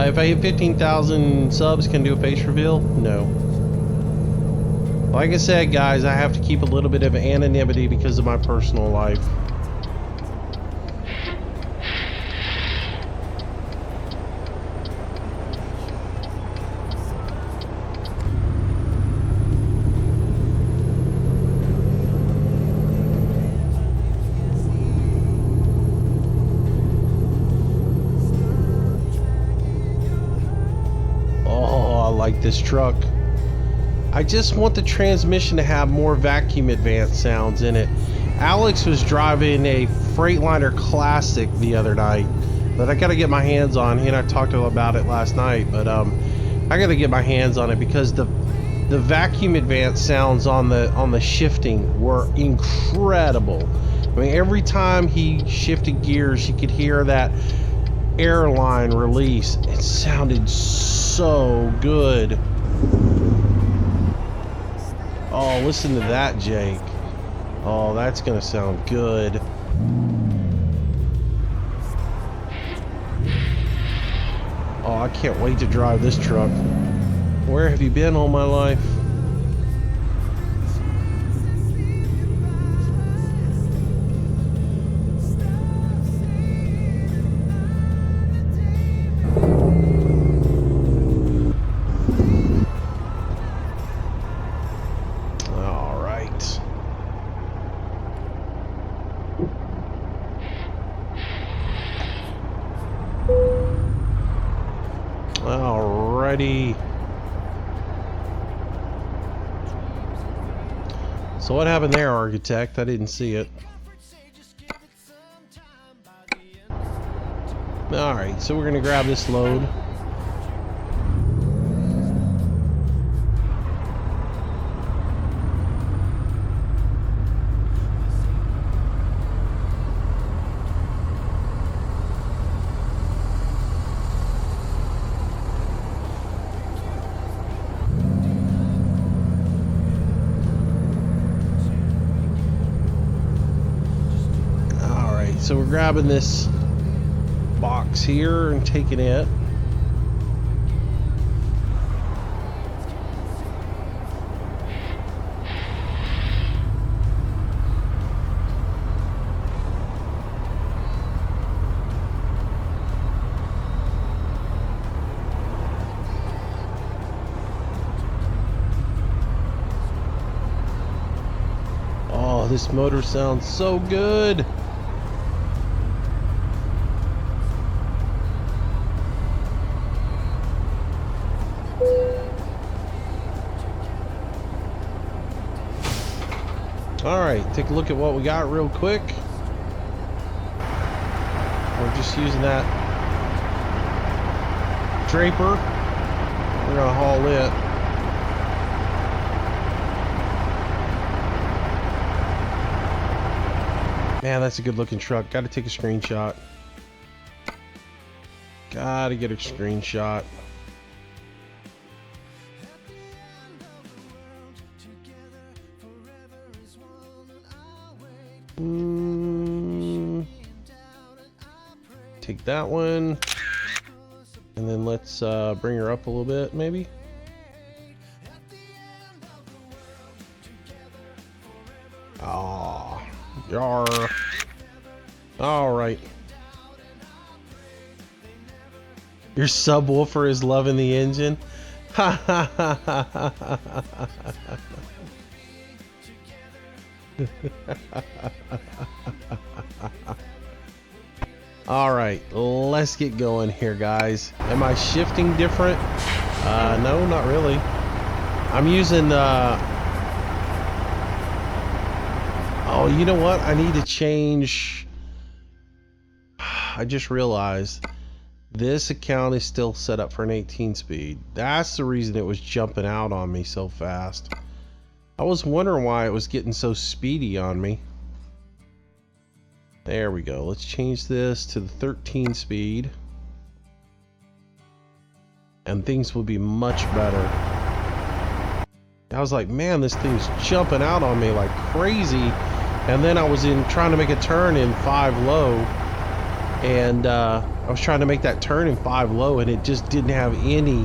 If I hit 15,000 subs, can I do a face reveal? No. Like I said, guys, I have to keep a little bit of anonymity because of my personal life. like this truck. I just want the transmission to have more vacuum advance sounds in it. Alex was driving a Freightliner Classic the other night that I got to get my hands on. He and I talked about it last night, but I got to get my hands on it because the vacuum advance sounds on the shifting were incredible. I mean, every time he shifted gears, you could hear that airline release. It sounded so good. Oh, listen to that, Jake. Oh, that's gonna sound good. Oh, I can't wait to drive this truck. Where have you been all my life? All right. Alrighty. So what happened there, Architect? I didn't see it. Alright, so we're gonna grab this load. So we're grabbing this box here and taking it. Oh, this motor sounds so good. Alright, take a look at what we got real quick. We're just using that Draper. We're gonna haul it. Man, that's a good looking truck. Gotta take a screenshot. Gotta get a screenshot. Take that one, and then let's bring her up a little bit, maybe. Ah, yar. All right. Your subwoofer is loving the engine. Ha ha ha ha ha ha ha. All right, let's get going here, guys. Am I shifting different? No, not really. I'm using oh, you know what? I need to change. I just realized this account is still set up for an 18 speed. That's the reason it was jumping out on me so fast. I was wondering why it was getting so speedy on me. There we go. Let's change this to the 13 speed. And things will be much better. I was like, man, this thing's jumping out on me like crazy. And then I was trying to make a turn in 5 low. And I was trying to make that turn in 5 low, and it just didn't have any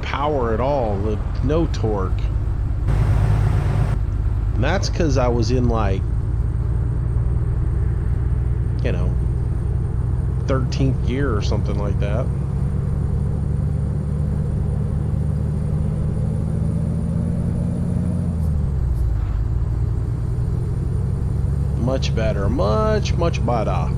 power at all. No torque. And that's because I was in, like, you know, 13th gear or something like that. Much better, much better.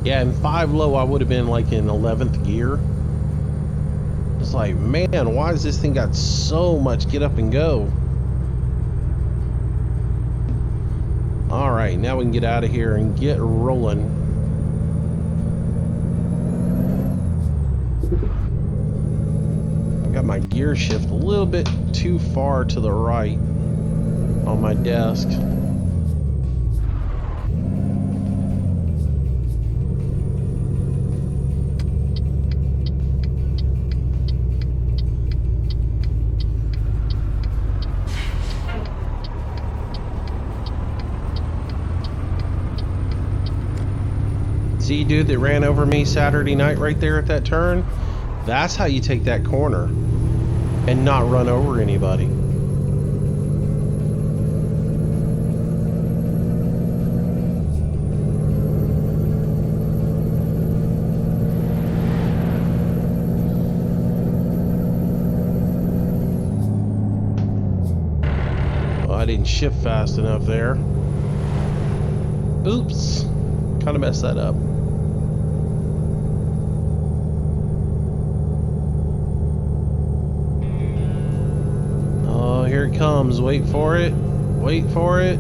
Yeah, in 5 low, I would have been like in 11th gear. It's like, man, why does this thing got so much get up and go? All right, now we can get out of here and get rolling. I got my gear shift a little bit too far to the right on my desk. See, dude, that ran over me Saturday night right there at that turn? That's how you take that corner and not run over anybody. Well, I didn't shift fast enough there. Oops. Kind of messed that up. Oh, here it comes. Wait for it. Wait for it.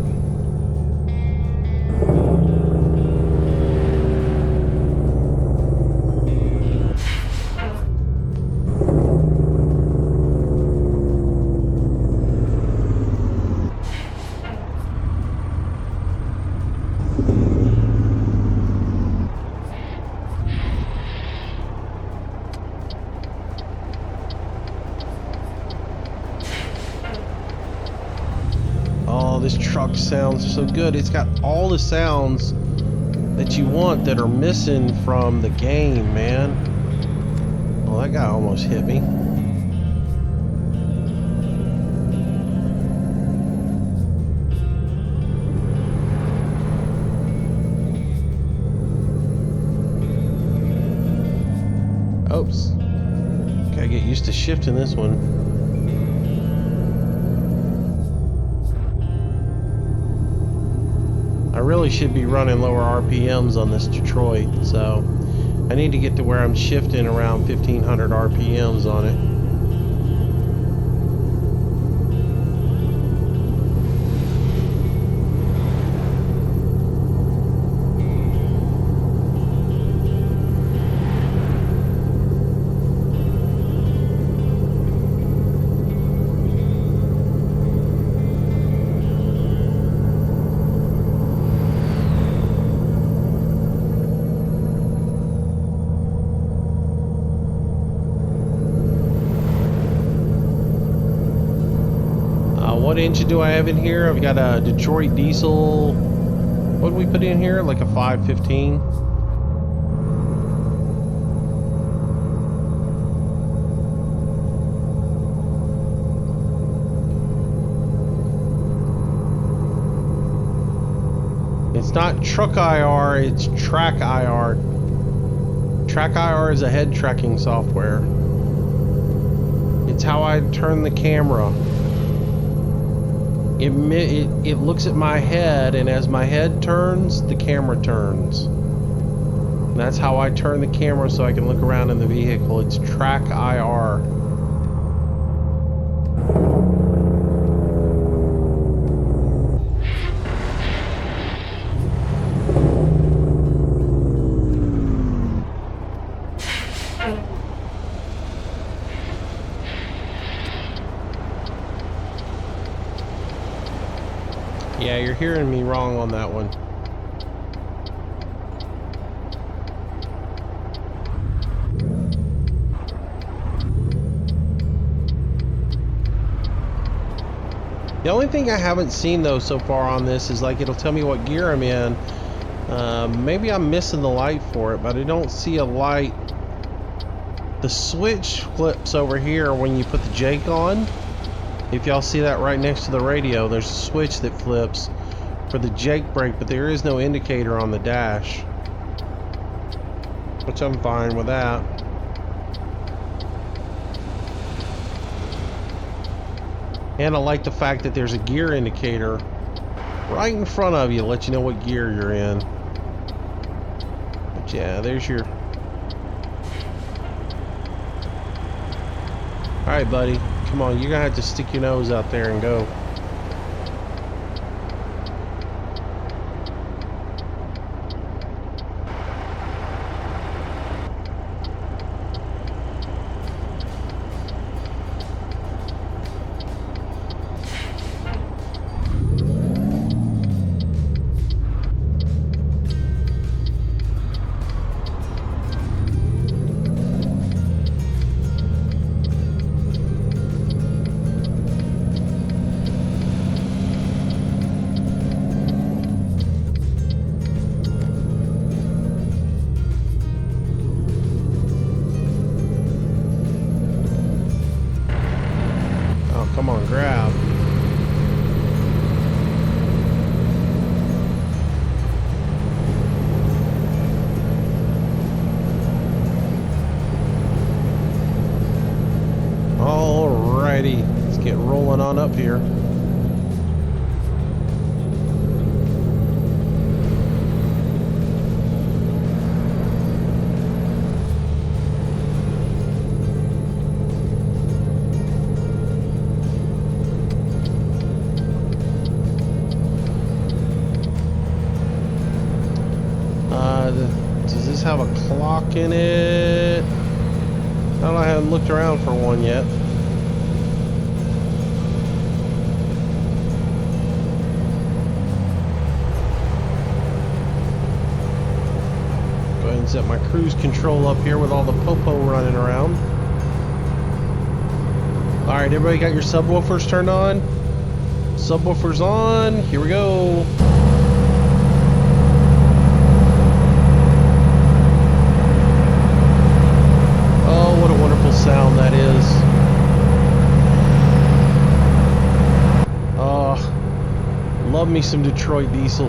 This truck sounds so good. It's got all the sounds that you want that are missing from the game, man. Well, that guy almost hit me. Oops. Gotta get used to shifting this one. I really should be running lower RPMs on this Detroit, so I need to get to where I'm shifting around 1500 RPMs on it. What engine do I have in here? I've got a Detroit diesel. What did we put in here? Like a 515? It's not truck IR, it's track IR. Track IR is a head tracking software. It's how I turn the camera. It looks at my head, and as my head turns, the camera turns. And that's how I turn the camera so I can look around in the vehicle. It's track IR. Yeah, you're hearing me wrong on that one. The only thing I haven't seen though so far on this is like it'll tell me what gear I'm in. Maybe I'm missing the light for it, but I don't see a light. The switch flips over here when you put the Jake on. If y'all see that right next to the radio, there's a switch that flips for the Jake brake, but there is no indicator on the dash, which I'm fine with that. And I like the fact that there's a gear indicator right in front of you to let you know what gear you're in, Yeah, there's your... Alright, buddy. Come on, you're gonna have to stick your nose out there and go. Come on, grab. Alrighty, let's get rolling on up here. Does this have a clock in it? I don't know, I haven't looked around for one yet. Go ahead and set my cruise control up here with all the popo running around. Alright, everybody got your subwoofers turned on? Subwoofers on, here we go. Sound that is. Oh, love me some Detroit diesel.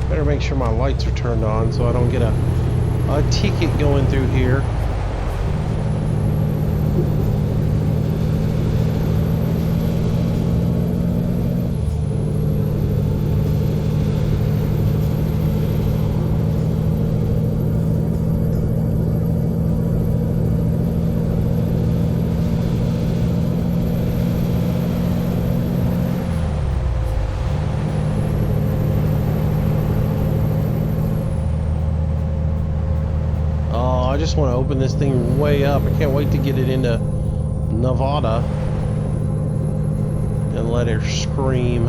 Better make sure my lights are turned on so I don't get a ticket going through here. I just want to open this thing way up. I can't wait to get it into Nevada and let her scream.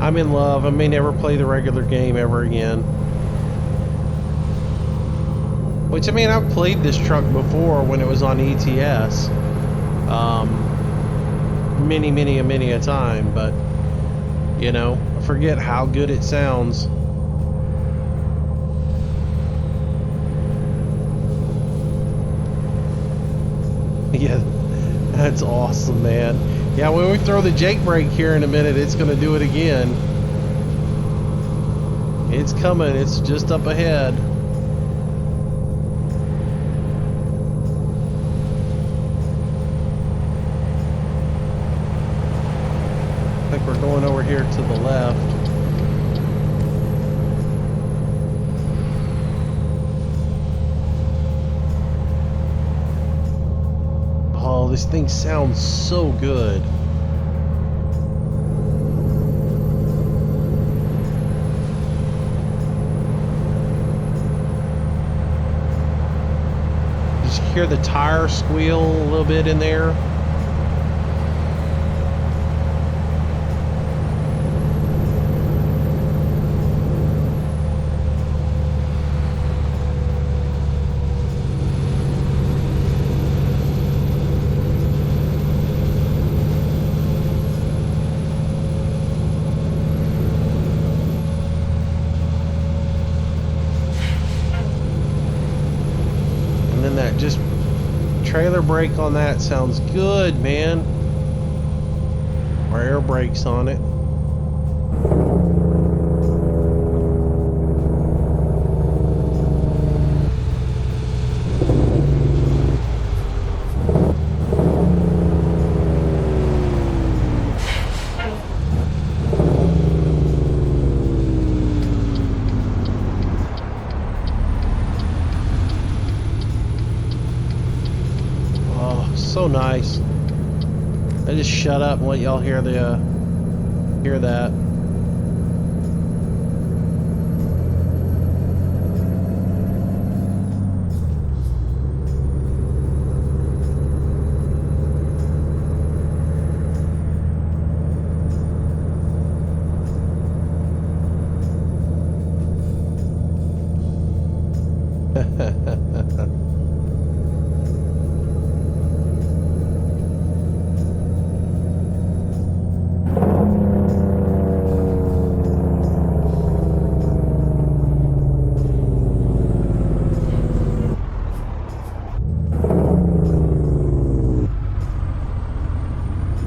I'm in love. I may never play the regular game ever again. Which, I mean, I've played this truck before when it was on ETS. Many a time, but, you know, I forget how good it sounds. Yeah, that's awesome, man. Yeah, when we throw the Jake brake here in a minute, it's going to do it again. It's coming. It's just up ahead. I think we're going over here to the left. Oh, this thing sounds so good. Did you hear the tire squeal a little bit in there? That just trailer brake on that sounds good, man. Or air brakes on it. So nice. I just shut up and let y'all hear that.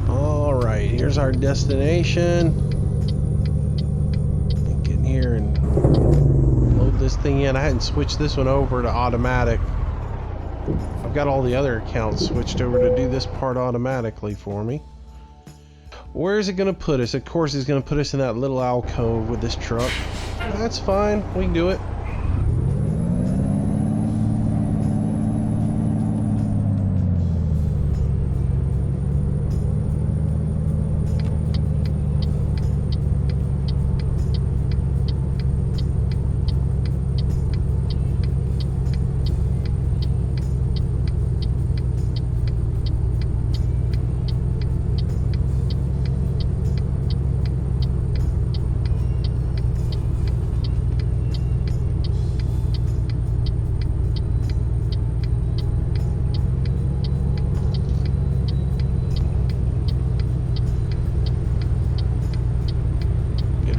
All right, here's our destination. Get in here and load this thing in. I hadn't switched this one over to automatic. I've got all the other accounts switched over to do this part automatically for me. Where is it going to put us? Of course, it's going to put us in that little alcove with this truck. That's fine. We can do it.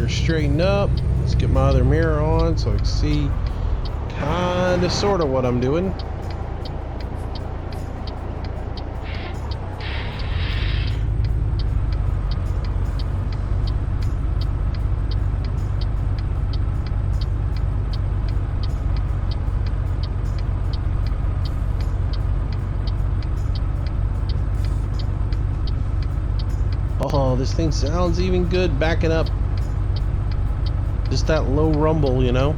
Straighten up. Let's get my other mirror on so I can see kind of sort of what I'm doing. Oh, this thing sounds even good backing up. Just that low rumble, you know.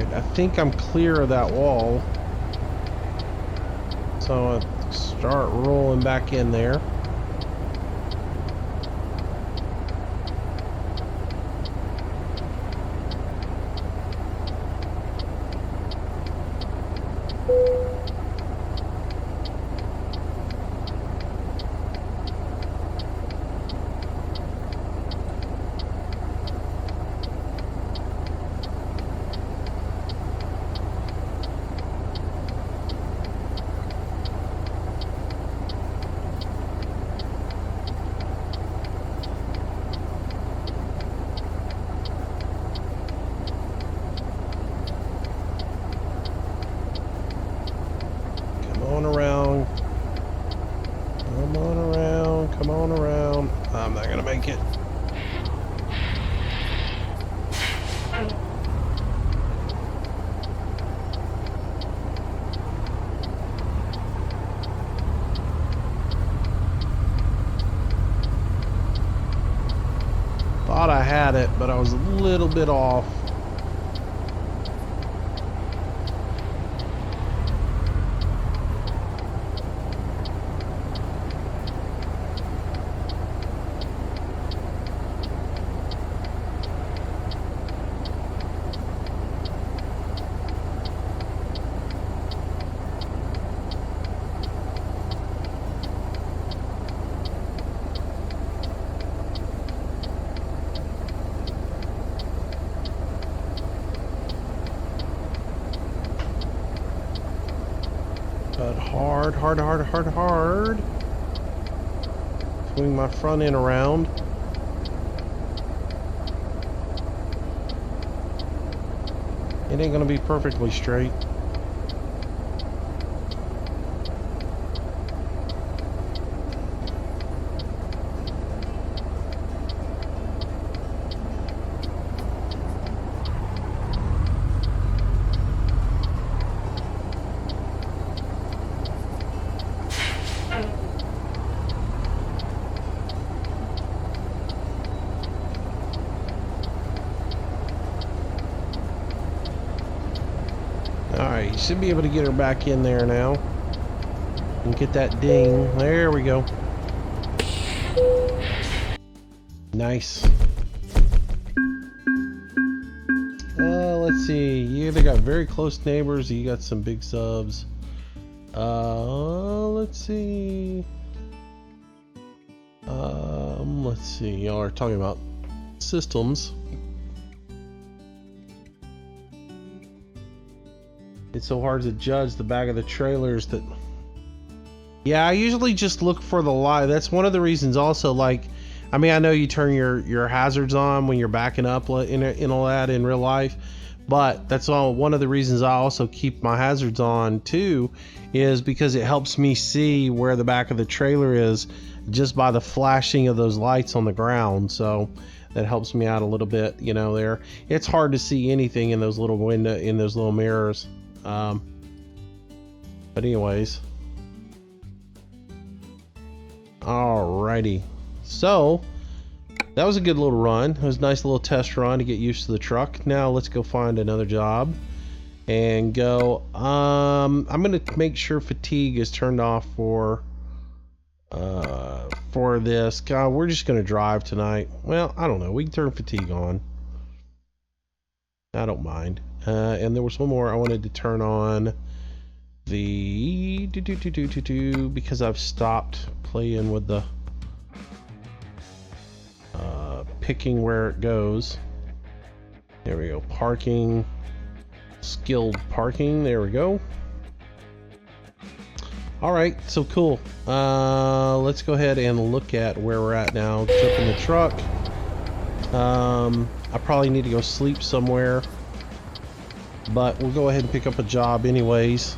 I think I'm clear of that wall, so I'll start rolling back in there. Come on around. I'm not gonna make it. Thought I had it, but I was a little bit off. But hard. Swing my front end around. It ain't gonna be perfectly straight. Alright, you should be able to get her back in there now. And get that ding. There we go. Nice. Let's see. You either got very close neighbors or you got some big subs. Let's see. Let's see. Y'all are talking about systems. It's so hard to judge the back of the trailers that... Yeah, I usually just look for the light. That's one of the reasons also, like, I mean, I know you turn your hazards on when you're backing up in all that in real life, but that's all one of the reasons I also keep my hazards on too, is because it helps me see where the back of the trailer is just by the flashing of those lights on the ground. So that helps me out a little bit, you know. There, it's hard to see anything in those little those little mirrors. But anyways, alrighty, so that was a good little run. It was a nice little test run to get used to the truck. Now let's go find another job and go. I'm gonna make sure fatigue is turned off for this. God, we're just gonna drive tonight. Well, I don't know, we can turn fatigue on, I don't mind. And there was one more I wanted to turn on, the because I've stopped playing with the picking where it goes. There we go. Parking, skilled parking. There we go. All right, so cool. Let's go ahead and look at where we're at now. Jump in the truck. I probably need to go sleep somewhere, but we'll go ahead and pick up a job anyways,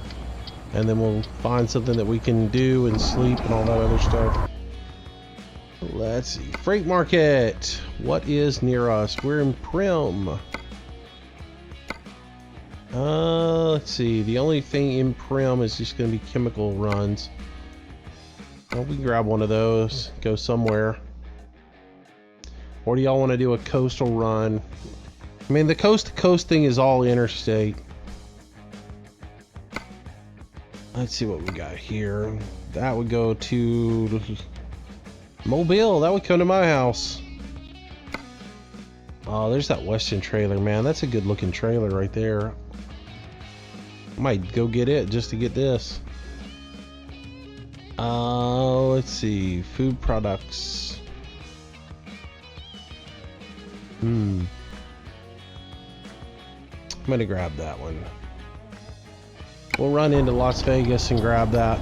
and then we'll find something that we can do and sleep and all that other stuff. Let's see. Freight market. What is near us? We're in Prim. Let's see. The only thing in Prim is just going to be chemical runs. Well, we can grab one of those, go somewhere. Or do y'all want to do a coastal run? I mean, the coast to coast thing is all interstate. Let's see what we got here. That would go to Mobile. That would come to my house. Oh, there's that Western trailer, man. That's a good looking trailer right there. Might go get it just to get this. Let's see. Food products. I'm gonna grab that one. We'll run into Las Vegas and grab that.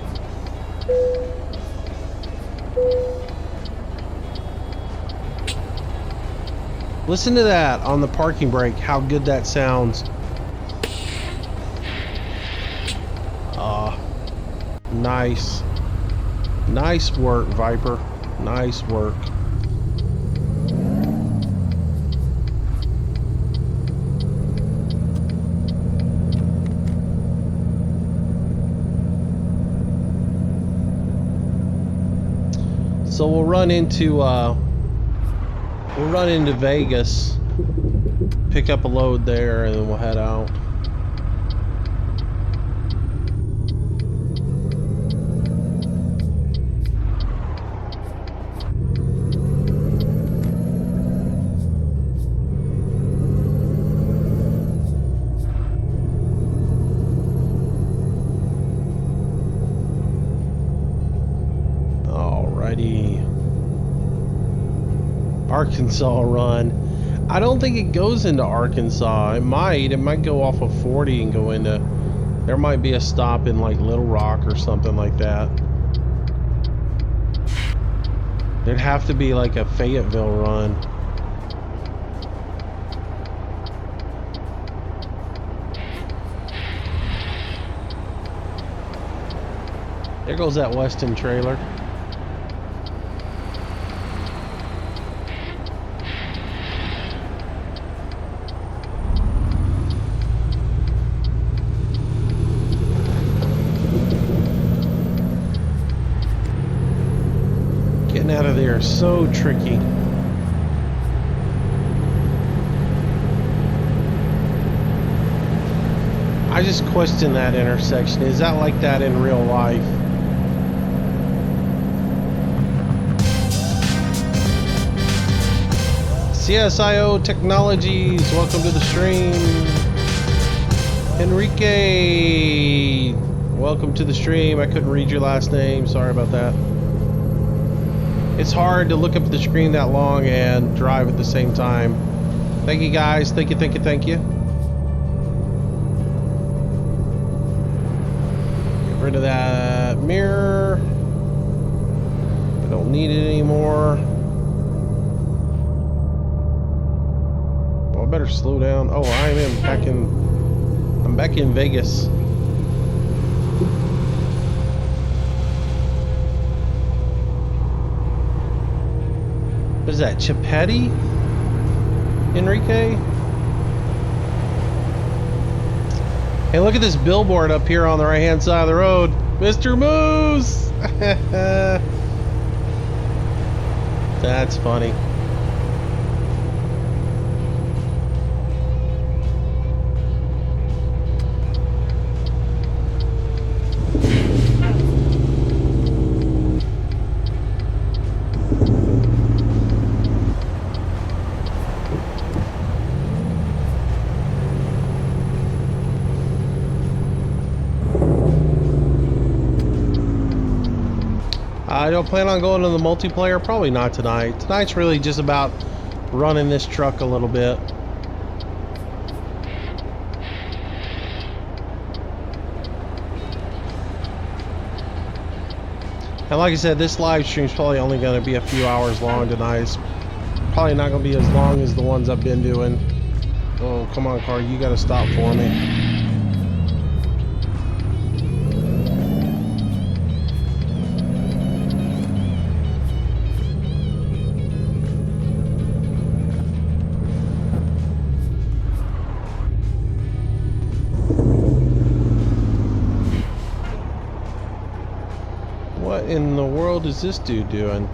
Listen to that on the parking brake, how good that sounds. Nice. Nice work, Viper. Nice work. So we'll run into Vegas, pick up a load there, and then we'll head out. Arkansas run. I don't think it goes into Arkansas. It might go off of 40 and go into, there might be a stop in like Little Rock or something like that. There'd have to be like a Fayetteville run. There goes that Weston trailer. Getting out of there is so tricky. I just question that intersection. Is that like that in real life? CSIO Technologies, welcome to the stream. Enrique, welcome to the stream. I couldn't read your last name. Sorry about that. It's hard to look up at the screen that long and drive at the same time. Thank you guys. Thank you, thank you, thank you. Get rid of that mirror. I don't need it anymore. Well, I better slow down. Oh, I'm back in Vegas. What is that, Chipetti? Enrique? Hey, look at this billboard up here on the right hand side of the road. Mr. Moose! That's funny. I don't plan on going to the multiplayer. Probably not tonight. Tonight's really just about running this truck a little bit. And like I said, this live stream is probably only going to be a few hours long tonight. It's probably not going to be as long as the ones I've been doing. Oh, come on, car. You got to stop for me. What in the world is this dude doing?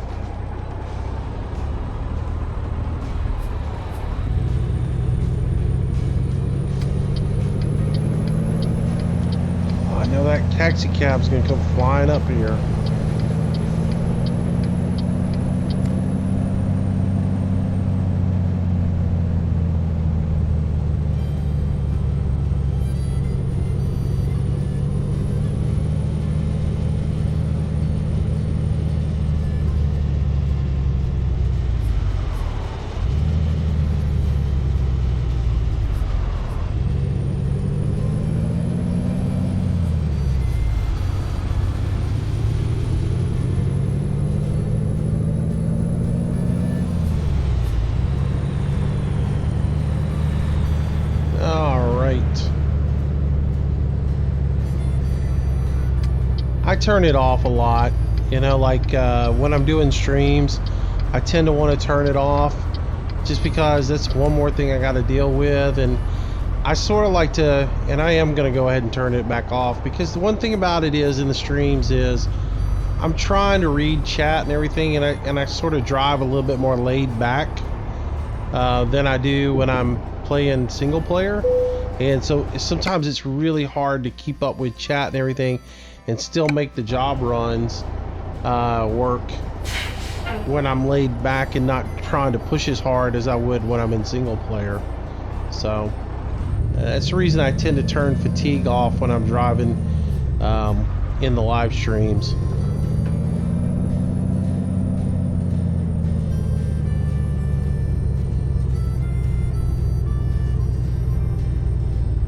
Oh, I know that taxi cab's gonna come flying up here. I turn it off a lot, you know, like when I'm doing streams, I tend to want to turn it off just because that's one more thing I got to deal with. And I sort of like to, and I am going to go ahead and turn it back off, because the one thing about it is in the streams is I'm trying to read chat and everything, and I sort of drive a little bit more laid back than I do when I'm playing single player. And so sometimes it's really hard to keep up with chat and everything and still make the job runs work when I'm laid back and not trying to push as hard as I would when I'm in single player. So that's the reason I tend to turn fatigue off when I'm driving in the live streams.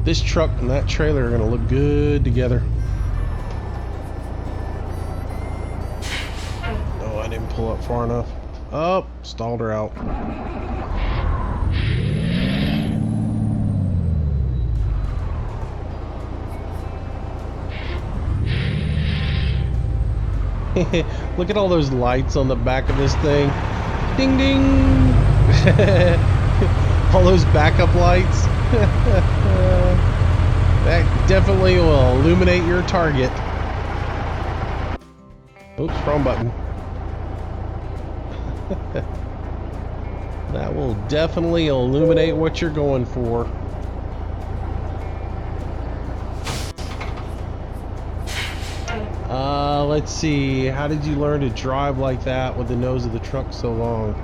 This truck and that trailer are going to look good together. Oh, I didn't pull up far enough. Oh, stalled her out. Look at all those lights on the back of this thing. Ding ding! All those backup lights. That definitely will illuminate your target. Oops, wrong button. That will definitely illuminate what you're going for. Let's see. How did you learn to drive like that with the nose of the truck so long?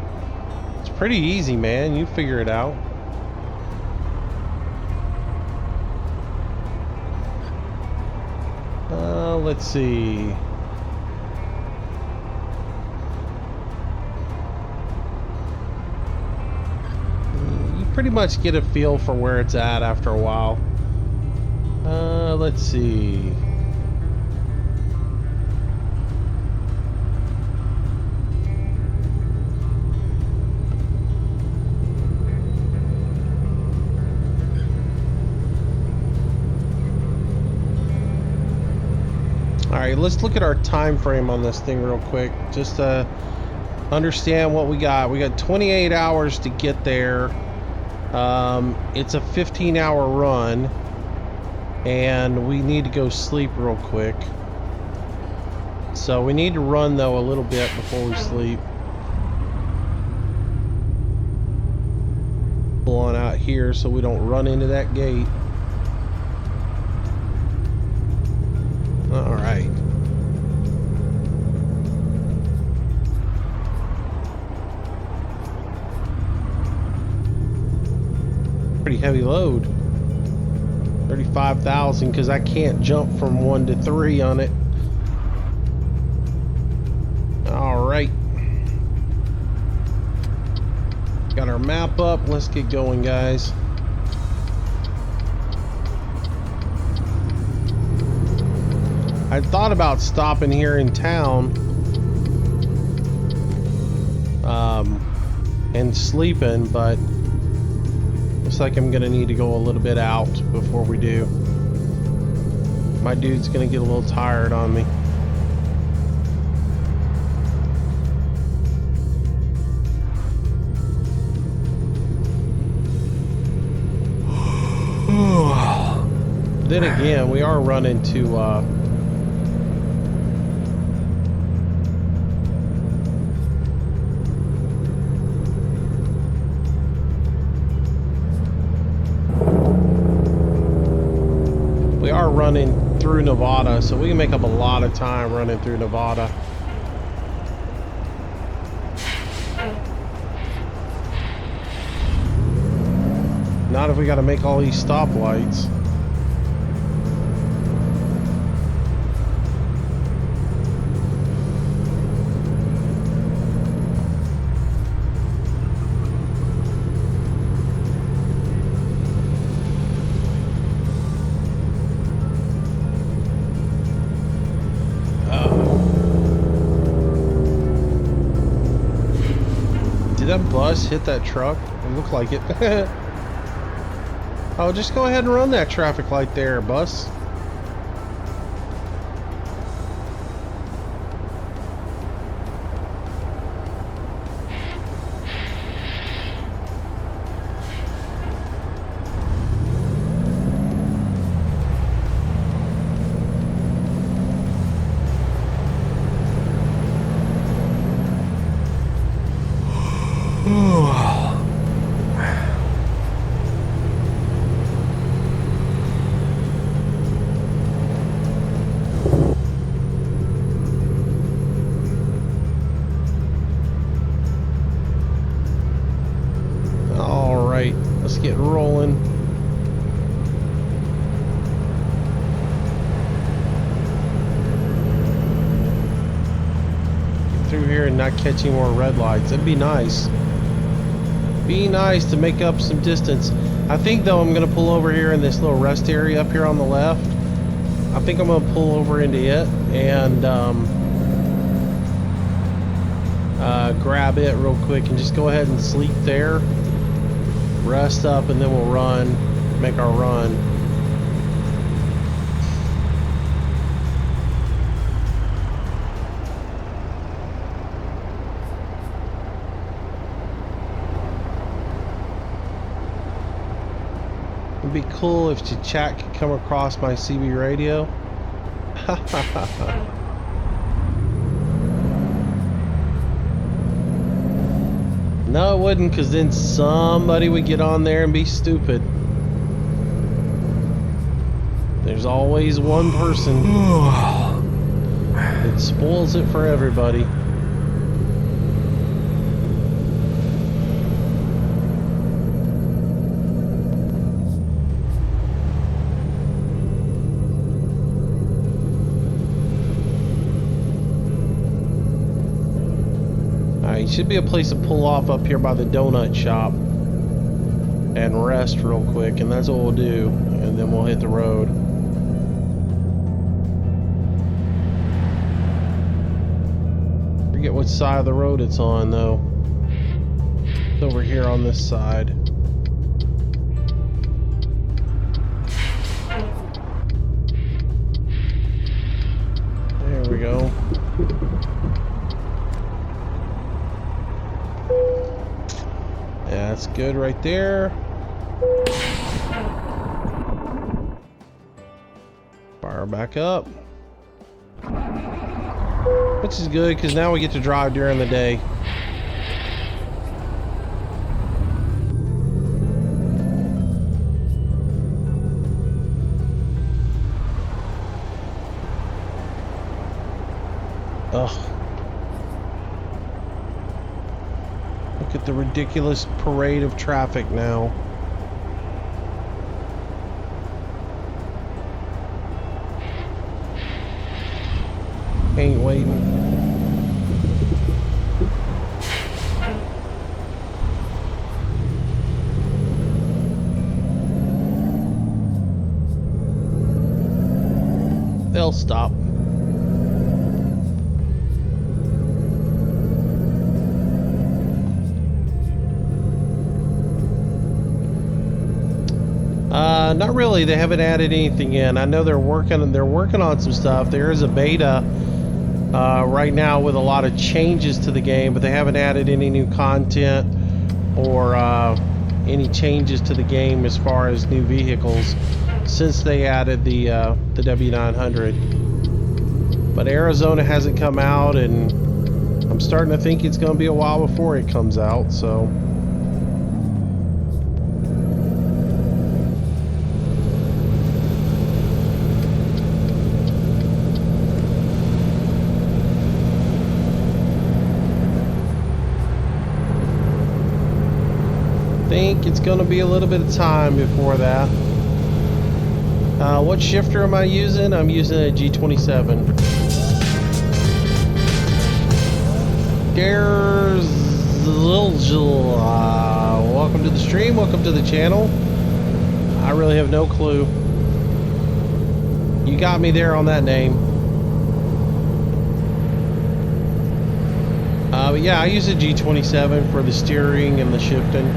It's pretty easy, man. You figure it out. Let's see. You pretty much get a feel for where it's at after a while. Let's see. Alright, let's look at our time frame on this thing real quick, just to understand what we got. We got 28 hours to get there. It's a 15-hour run, and we need to go sleep real quick. So we need to run, though, a little bit before we sleep. Pull on out here so we don't run into that gate. All right. Pretty heavy load. 35,000, because I can't jump from 1 to 3 on it. All right. Got our map up. Let's get going, guys. I thought about stopping here in town and sleeping, but looks like I'm gonna need to go a little bit out before we do. My dude's gonna get a little tired on me. Then again, we are running to running through Nevada, so we can make up a lot of time running through Nevada. Not if we got to make all these stoplights. Did that bus hit that truck? It looked like it. Oh, just go ahead and run that traffic light there, bus. Let's get rolling. Get through here and not catch any more red lights. That'd be nice. Be nice to make up some distance. I think though I'm gonna pull over here in this little rest area up here on the left. I think I'm gonna pull over into it and grab it real quick and just go ahead and sleep there. Rest up, and then we'll run, make our run. It'd be cool if the chat could come across my CB radio. No, it wouldn't, because then somebody would get on there and be stupid. There's always one person that spoils it for everybody. Should be a place to pull off up here by the donut shop and rest real quick, and that's what we'll do, and then we'll hit the road. Forget which side of the road it's on though. It's over here on this side. There we go. Yeah, that's good right there. Fire back up. Which is good, because now we get to drive during the day. Ugh. Look at the ridiculous parade of traffic now. Ain't waiting. They'll stop. Not really. They haven't added anything in. I know they're working on some stuff. There is a beta right now with a lot of changes to the game, but they haven't added any new content or any changes to the game as far as new vehicles since they added the W900. But Arizona hasn't come out, and I'm starting to think it's going to be a while before it comes out, so. I think it's going to be a little bit of time before that. What shifter am I using? I'm using a G27. There's welcome to the stream, welcome to the channel. I really have no clue. You got me there on that name. But yeah, I use a G27 for the steering and the shifting.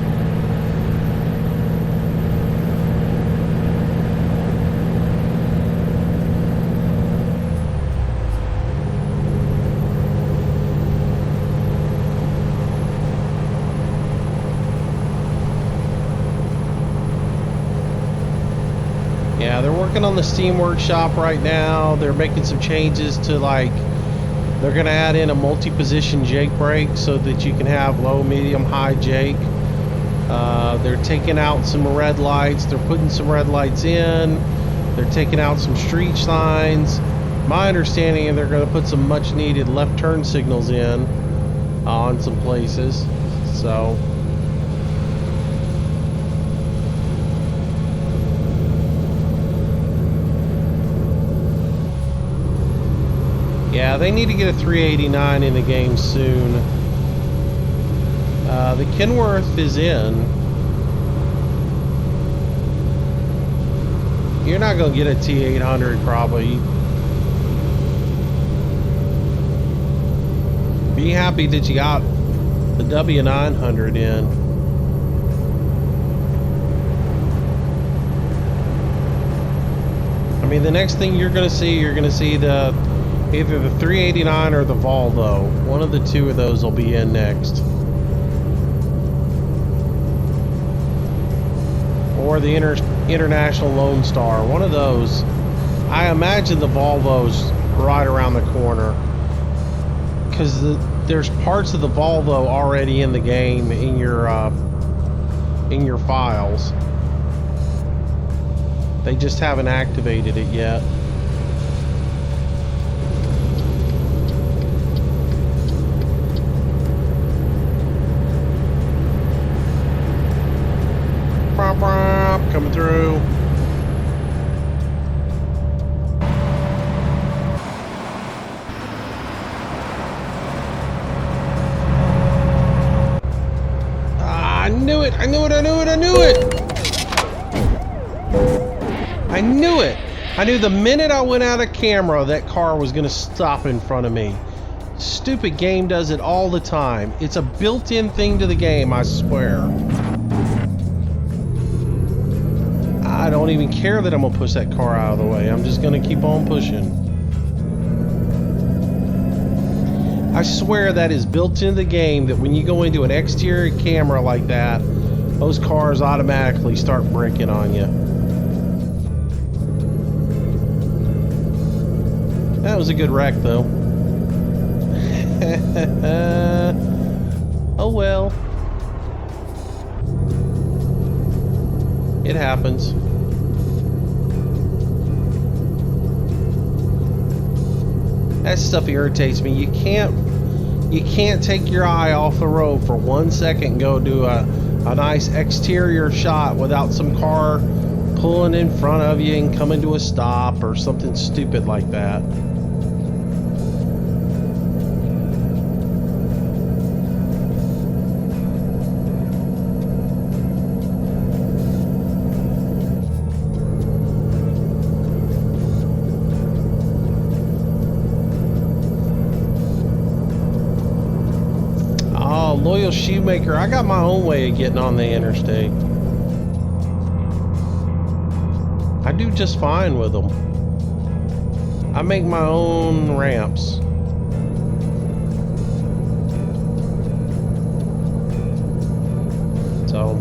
Yeah, they're working on the Steam Workshop right now. They're making some changes to, like, they're going to add in a multi-position jake brake so that you can have low, medium, high jake. They're taking out some red lights. They're putting some red lights in. They're taking out some street signs. My understanding is they're going to put some much needed left turn signals in on some places. So yeah, they need to get a 389 in the game soon. The Kenworth is in. You're not going to get a T800 probably. Be happy that you got the W900 in. I mean, the next thing you're going to see the either the 389 or the Volvo. One of the two of those will be in next. Or the International Lone Star, one of those. I imagine the Volvo's right around the corner, because there's parts of the Volvo already in the game in your files. They just haven't activated it yet. Coming through. I knew it! I knew it! I knew it! I knew it! I knew it! I knew the minute I went out of camera that car was gonna stop in front of me. Stupid game does it all the time. It's a built-in thing to the game, I swear. I don't even care that I'm gonna push that car out of the way. I'm just gonna keep on pushing. I swear that is built into the game, that when you go into an exterior camera like that, those cars automatically start braking on you. That was a good wreck though. Oh well. It happens. That stuff irritates me. You can't take your eye off the road for 1 second and go do a nice exterior shot without some car pulling in front of you and coming to a stop or something stupid like that. Loyal shoemaker, I got my own way of getting on the interstate. I do just fine with them. I make my own ramps. So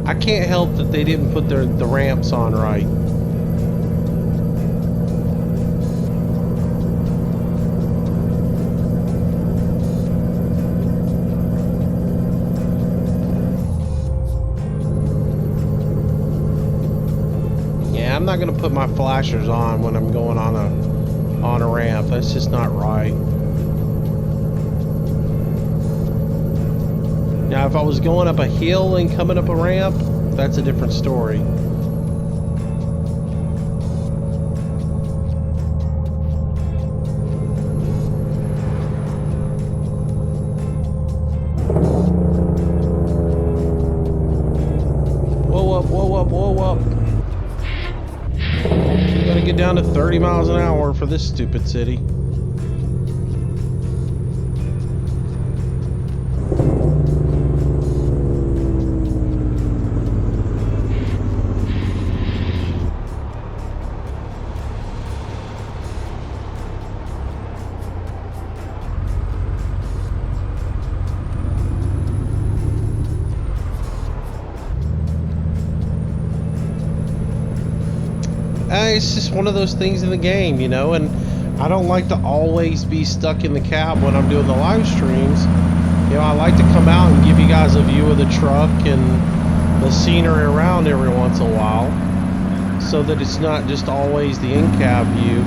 I can't help that they didn't put the ramps on right. I'm not going to put my flashers on when I'm going on a ramp. That's just not right. Now, if I was going up a hill and coming up a ramp, that's a different story. Whoa up, whoa up, whoa up. Get down to 30 miles an hour for this stupid city. It's just one of those things in the game, you know, and I don't like to always be stuck in the cab when I'm doing the live streams. You know, I like to come out and give you guys a view of the truck and the scenery around every once in a while, so that it's not just always the in-cab view.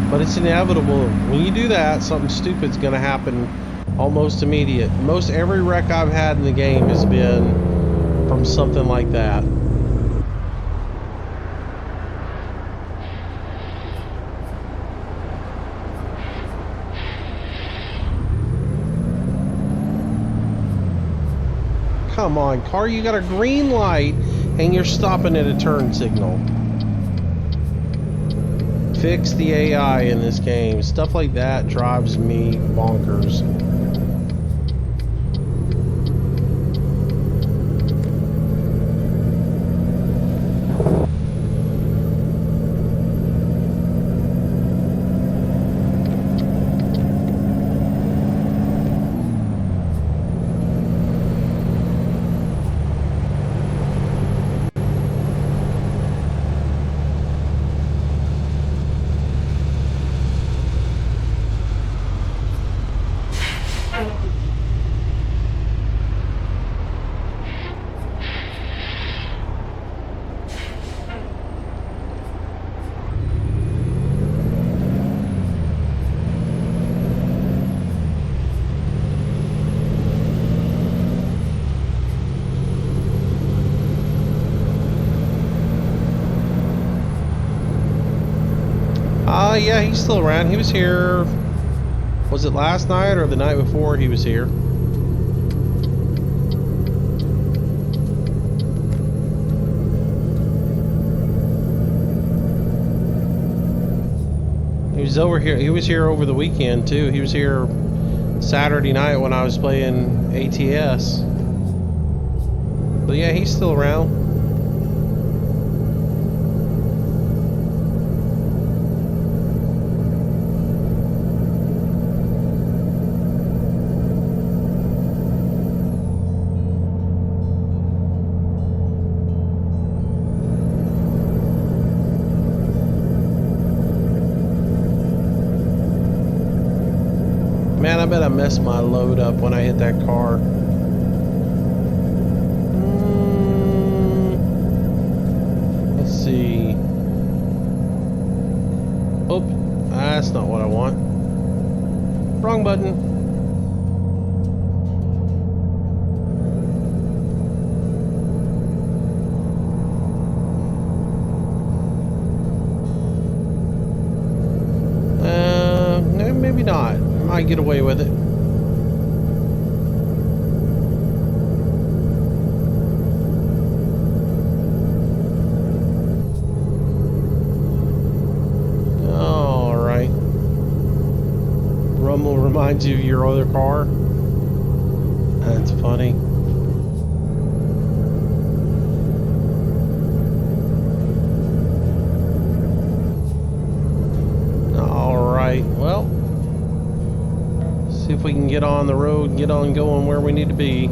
But it's inevitable. When you do that, something stupid's going to happen almost immediate. Most every wreck I've had in the game has been from something like that. Come on, car, you got a green light and you're stopping at a turn signal. Fix the AI in this game. Stuff like that drives me bonkers. Yeah, he's still around. He was here. Was it last night or the night before he was here? He was over here. He was here over the weekend too. He was here Saturday night when I was playing ATS. But yeah, he's still around. Man, I bet I messed my load up when I hit that car. Let's see. Oh, that's not what I want. Wrong button. Maybe not. Might get away with it. All right. Rumble reminds you of your other car. That's funny. All right. Well. See if we can get on the road and get on going where we need to be.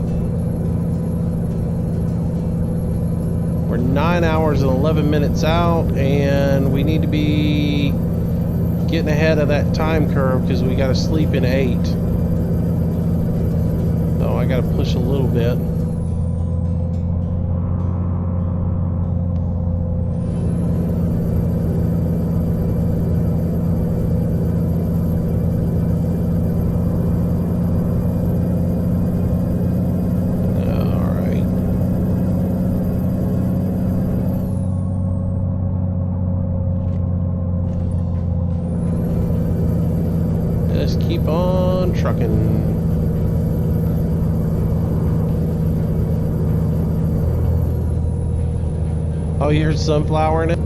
We're 9 hours and 11 minutes out, and we need to be getting ahead of that time curve because we got to sleep in 8. So I got to push a little bit. Just keep on trucking. Oh, here's sunflower in it.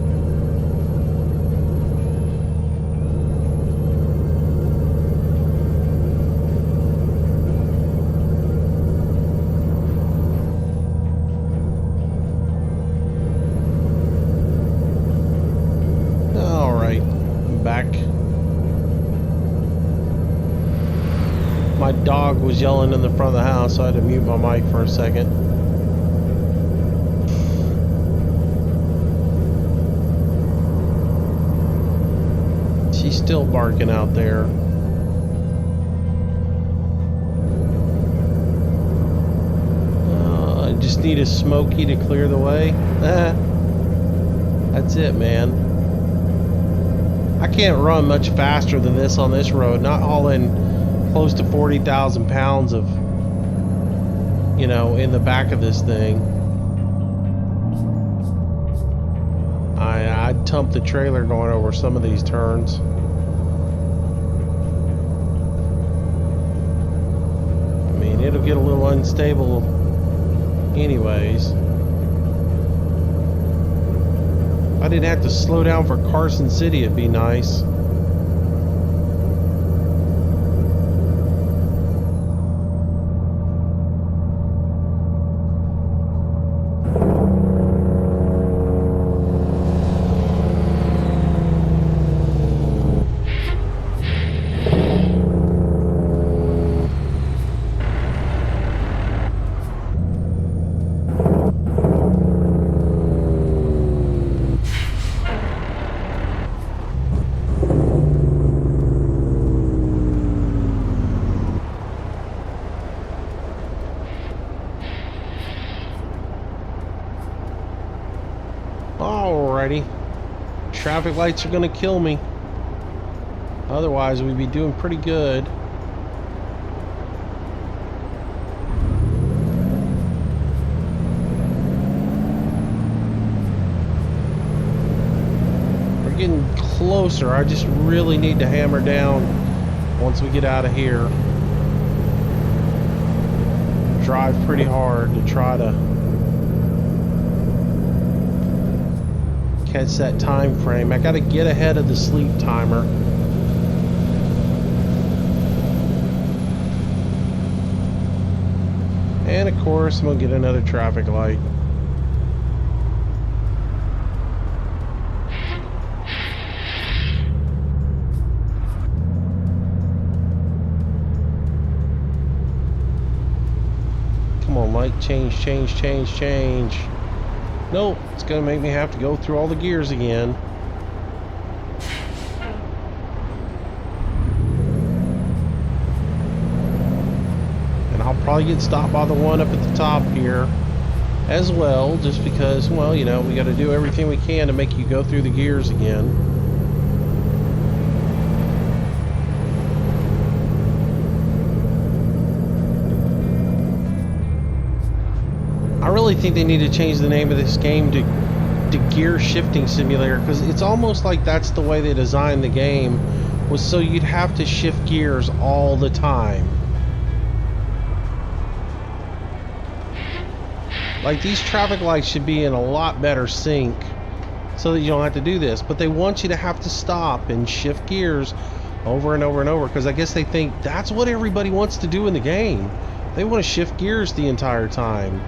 All right, I'm back. My dog was yelling in the front of the house, so I had to mute my mic for a second. She's still barking out there. I just need a Smoky to clear the way. That's it, man. I can't run much faster than this on this road, not hauling close to 40,000 pounds of, you know, in the back of this thing. I'd tump the trailer going over some of these turns. I mean, it'll get a little unstable anyways. If I didn't have to slow down for Carson City, it'd be nice. Alrighty. Traffic lights are gonna kill me. Otherwise, we'd be doing pretty good. We're getting closer. I just really need to hammer down once we get out of here. Drive pretty hard to try to catch that time frame. I got to get ahead of the sleep timer. And of course, I'm going to get another traffic light. Come on, light, change, change, change, change. Nope, it's going to make me have to go through all the gears again. And I'll probably get stopped by the one up at the top here as well, just because, well, you know, we got to do everything we can to make you go through the gears again. I really think they need to change the name of this game to Gear Shifting Simulator, because it's almost like that's the way they designed the game, was so you'd have to shift gears all the time. Like, these traffic lights should be in a lot better sync so that you don't have to do this, but they want you to have to stop and shift gears over and over and over, because I guess they think that's what everybody wants to do in the game. They want to shift gears the entire time.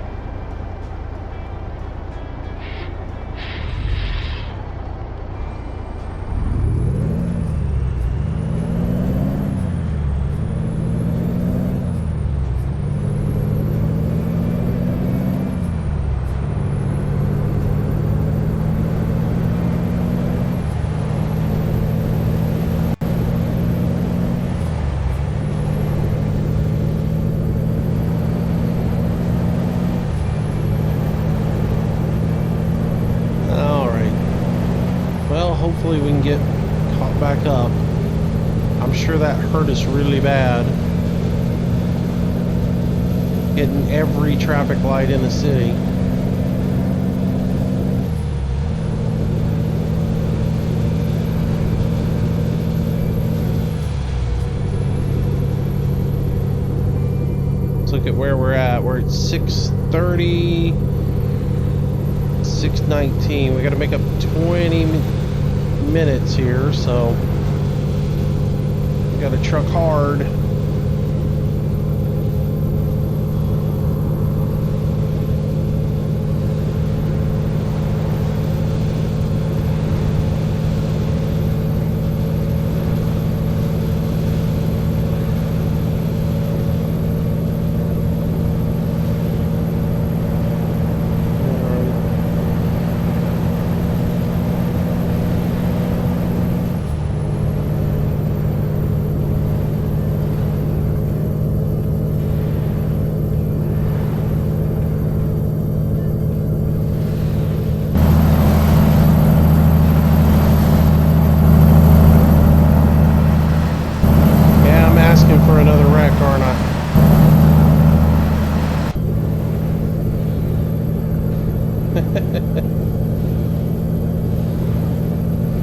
Hopefully we can get caught back up. I'm sure that hurt us really bad. Hitting every traffic light in the city. Let's look at where we're at. We're at 6:30, 6:19. We got to make up 20 minutes here, so we got to truck hard.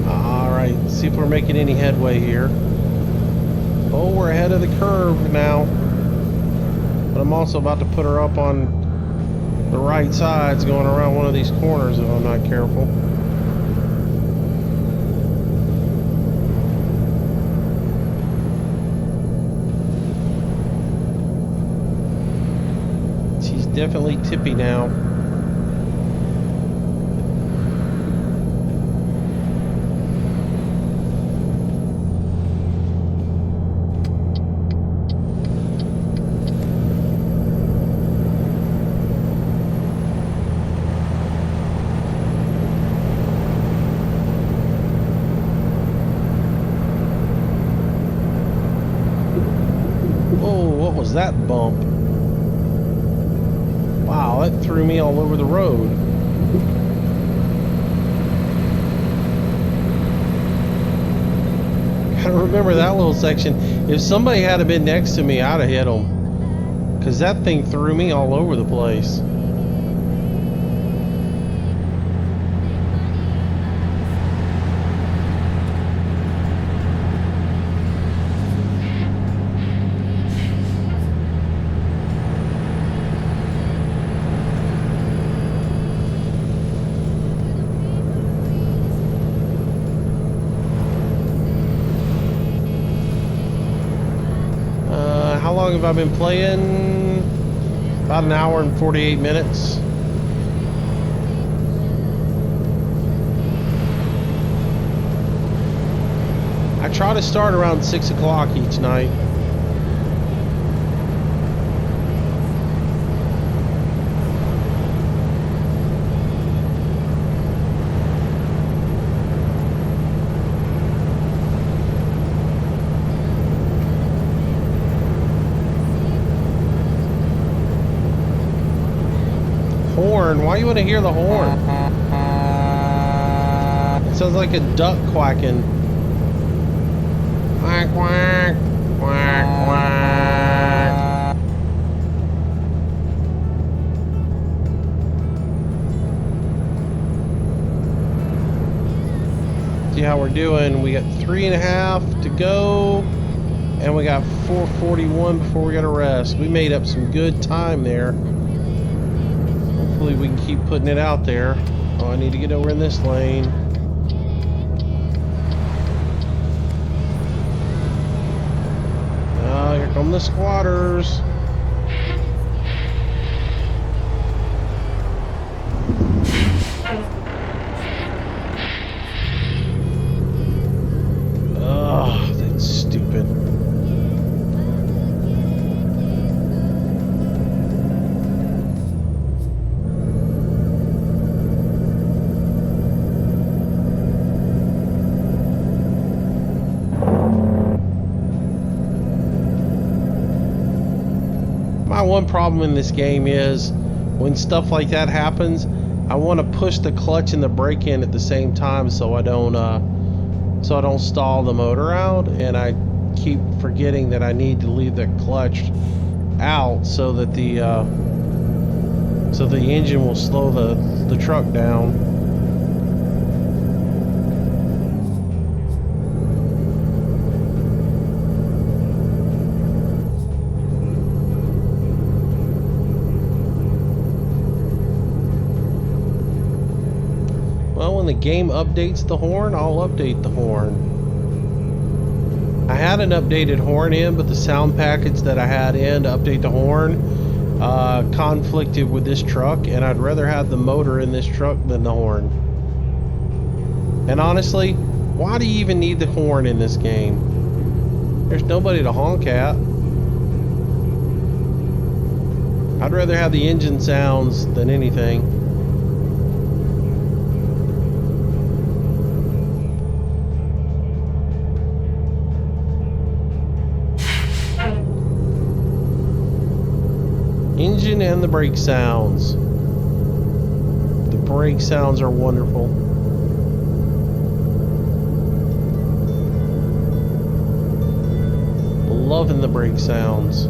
Alright, see if we're making any headway here. Oh, we're ahead of the curve now. But I'm also about to put her up on the right sides going around one of these corners if I'm not careful. She's definitely tippy now. That bump. Wow, that threw me all over the road. Gotta remember that little section. If somebody had been next to me, I'd have hit them, because that thing threw me all over the place. long have I been playing? About an hour and 48 minutes. I try to start around 6 o'clock each night. Horn? Why you want to hear the horn? It sounds like a duck quacking. Quack, quack, quack, quack. See how we're doing. We got 3.5 to go, and we got 4:41 before we got to rest. We made up some good time there. Hopefully we can keep putting it out there. Oh, I need to get over in this lane. Here come the squatters. Oh, that's stupid. My one problem in this game is when stuff like that happens, I want to push the clutch and the brake in at the same time so I don't stall the motor out, and I keep forgetting that I need to leave the clutch out so that the engine will slow the truck down. Well, when the game updates the horn, I'll update the horn. I had an updated horn in, but the sound package that I had in to update the horn conflicted with this truck, and I'd rather have the motor in this truck than the horn. And honestly, why do you even need the horn in this game? There's nobody to honk at. I'd rather have the engine sounds than anything. Engine and the brake sounds. The brake sounds are wonderful. Loving the brake sounds.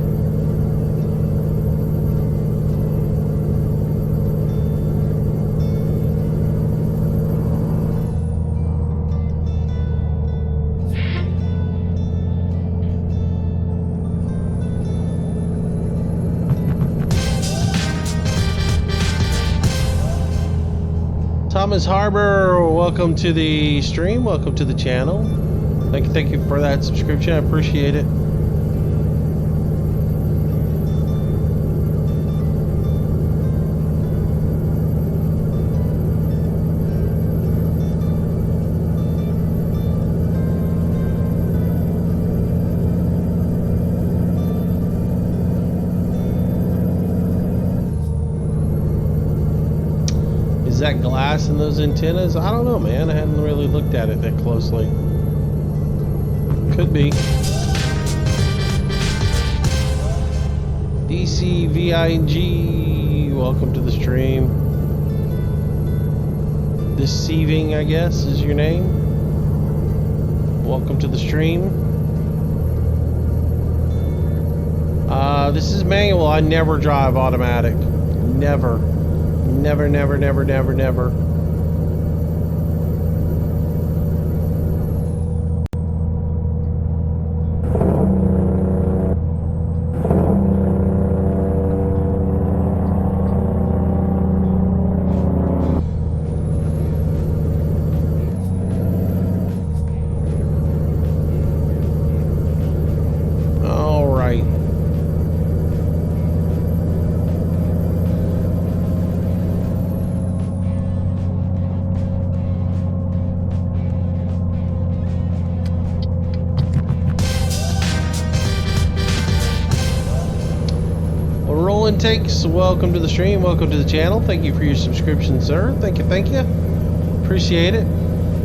Thomas Harbor, welcome to the stream, welcome to the channel. Thank you for that subscription, I appreciate it. Is that glass in those antennas? I don't know, man. I hadn't really looked at it that closely. Could be. DCVIG, welcome to the stream. Deceiving, I guess, is your name. Welcome to the stream. This is manual. I never drive automatic. Never. Never, never, never, never, never. All right. fuel intakes, welcome to the stream, welcome to the channel. Thank you for your subscription, sir. Thank you, thank you. Appreciate it.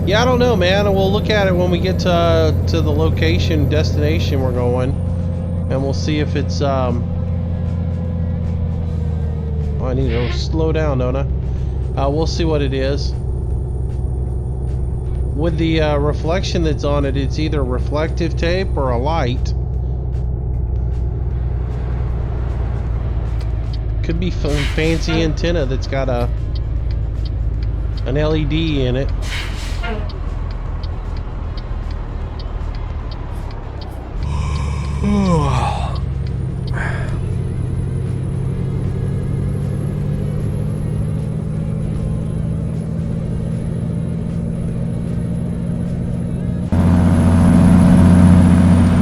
Yeah, I don't know, man. We'll look at it when we get to the location, destination we're going, and we'll see if it's oh, I need to slow down, don't I? We'll see what it is. With the reflection that's on it, it's either reflective tape or a light. Could be some fancy antenna that's got an LED in it.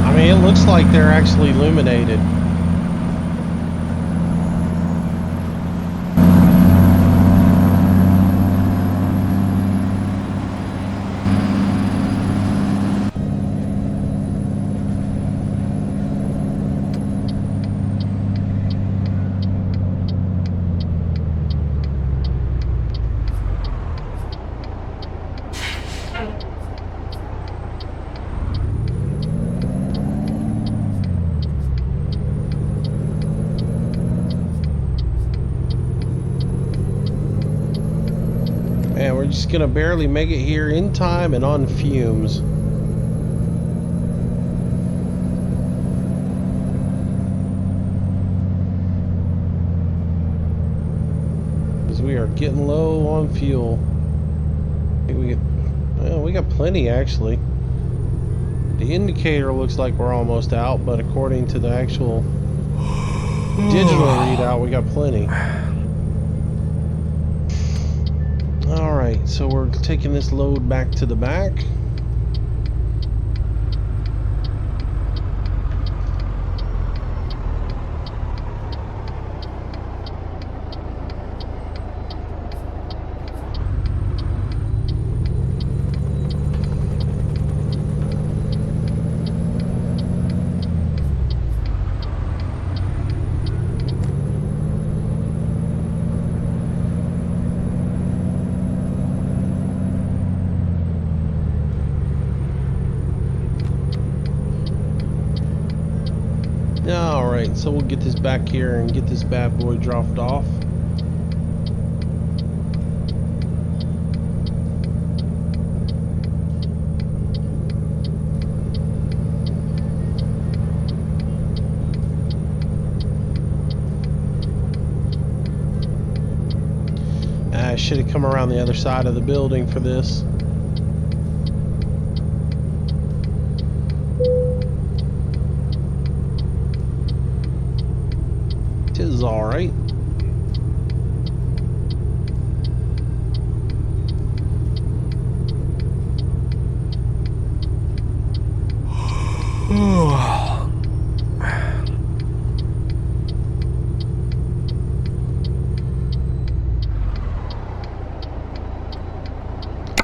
I mean, it looks like they're actually illuminated. Man, we're just gonna barely make it here in time and on fumes. Because we are getting low on fuel. I think we got plenty actually. The indicator looks like we're almost out, but according to the actual digital readout, we got plenty. Alright, so we're taking this load back to the back. Alright, so we'll get this back here and get this bad boy dropped off. I should have come around the other side of the building for this. Is all right.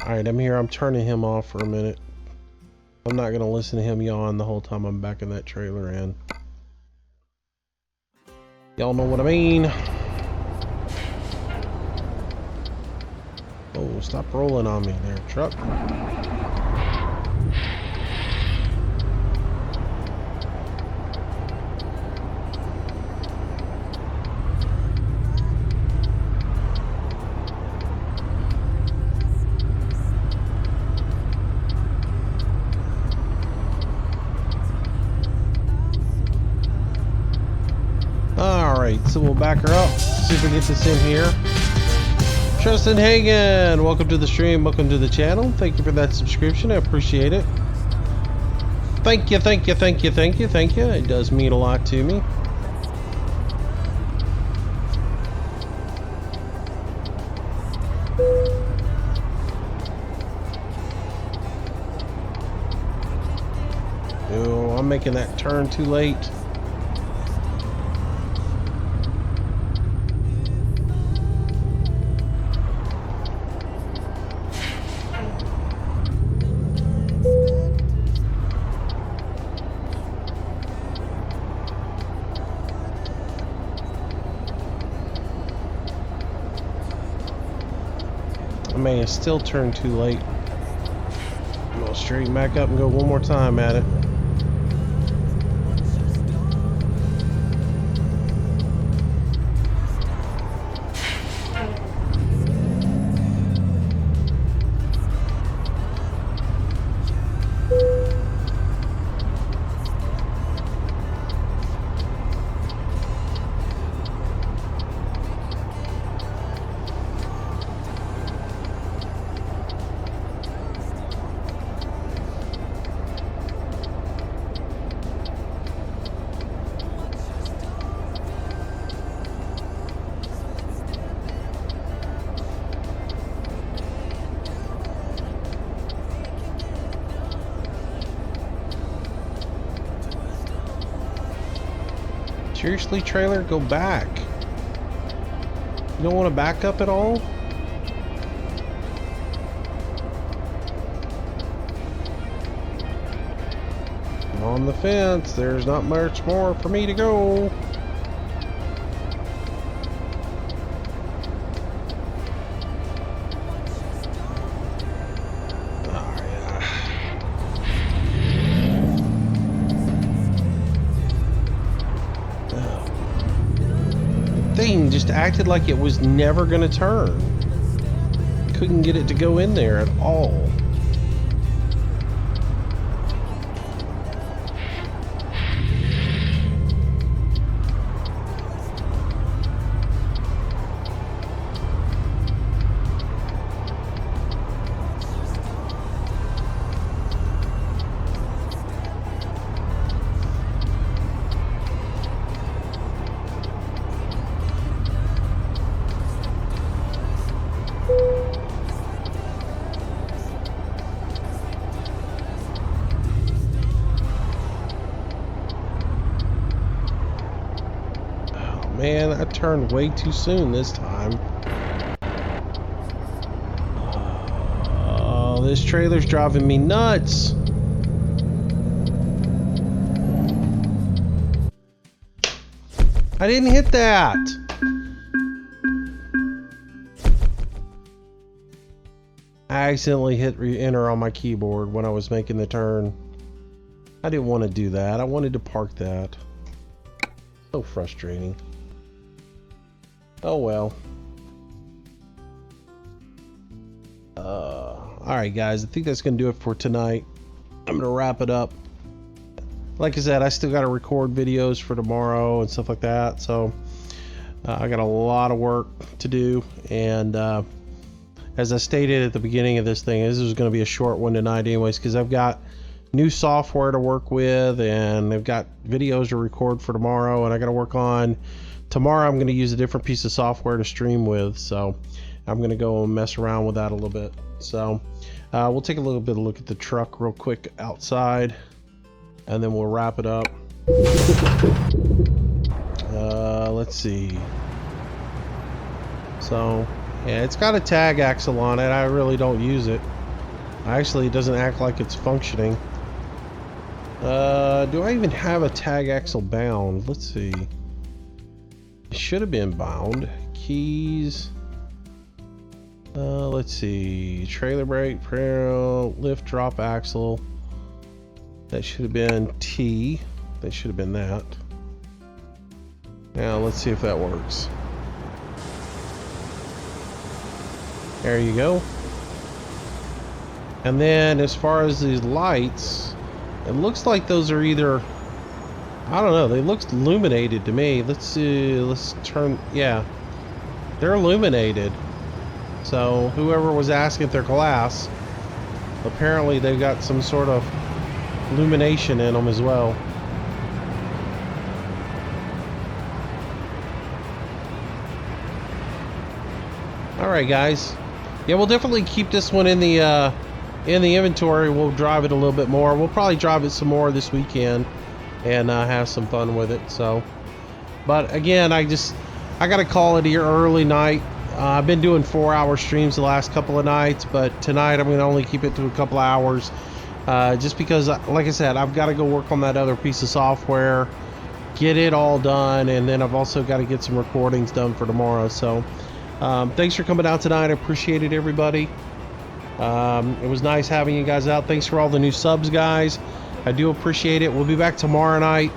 All right, I'm here. I'm turning him off for a minute. I'm not gonna listen to him yawn the whole time I'm back in that trailer in. Y'all know what I mean. Oh, stop rolling on me there, truck. So we'll back her up, see if we get this in here. Tristan Hagen, welcome to the stream, welcome to the channel. Thank you for that subscription, I appreciate it. Thank you, thank you, thank you, thank you, thank you. It does mean a lot to me. Oh, I'm making that turn too late. may have still turned too late. I'm gonna straighten back up and go one more time at it. Seriously, trailer, go back. You don't want to back up at all? On the fence, there's not much more for me to go. Thing just acted like it was never gonna turn. Couldn't get it to go in there at all. Man, I turned way too soon this time. Oh, this trailer's driving me nuts. I didn't hit that. I accidentally hit enter on my keyboard when I was making the turn. I didn't want to do that. I wanted to park that. So frustrating. Oh well. Alright guys, I think that's going to do it for tonight. I'm going to wrap it up. Like I said, I still got to record videos for tomorrow and stuff like that. So I got a lot of work to do. And as I stated at the beginning of this thing, this is going to be a short one tonight anyways, because I've got new software to work with and I've got videos to record for tomorrow, and I got to work on tomorrow. I'm going to use a different piece of software to stream with, so I'm going to go and mess around with that a little bit. So we'll take a little bit of a look at the truck real quick outside, and then we'll wrap it up. Let's see. So yeah, it's got a tag axle on it. I really don't use it. Actually, it doesn't act like it's functioning. Do I even have a tag axle bound? Let's see. It should have been bound. Keys. Let's see. Trailer brake, lift, drop axle. That should have been T. That should have been that. Now let's see if that works. There you go. And then as far as these lights, it looks like those are either, I don't know, they look illuminated to me. Let's see, let's turn, yeah, they're illuminated. So whoever was asking if they're glass, apparently they've got some sort of illumination in them as well. Alright guys, yeah, we'll definitely keep this one in the inventory. We'll drive it a little bit more. We'll probably drive it some more this weekend and have some fun with it. So, but again, I gotta call it here early night. I've been doing 4-hour streams the last couple of nights, but tonight I'm gonna only keep it to a couple of hours, just because, like I said, I've got to go work on that other piece of software, get it all done, and then I've also got to get some recordings done for tomorrow. So Thanks for coming out tonight. I appreciate it, everybody. It was nice having you guys out. Thanks for all the new subs, guys. I do appreciate it. We'll be back tomorrow night.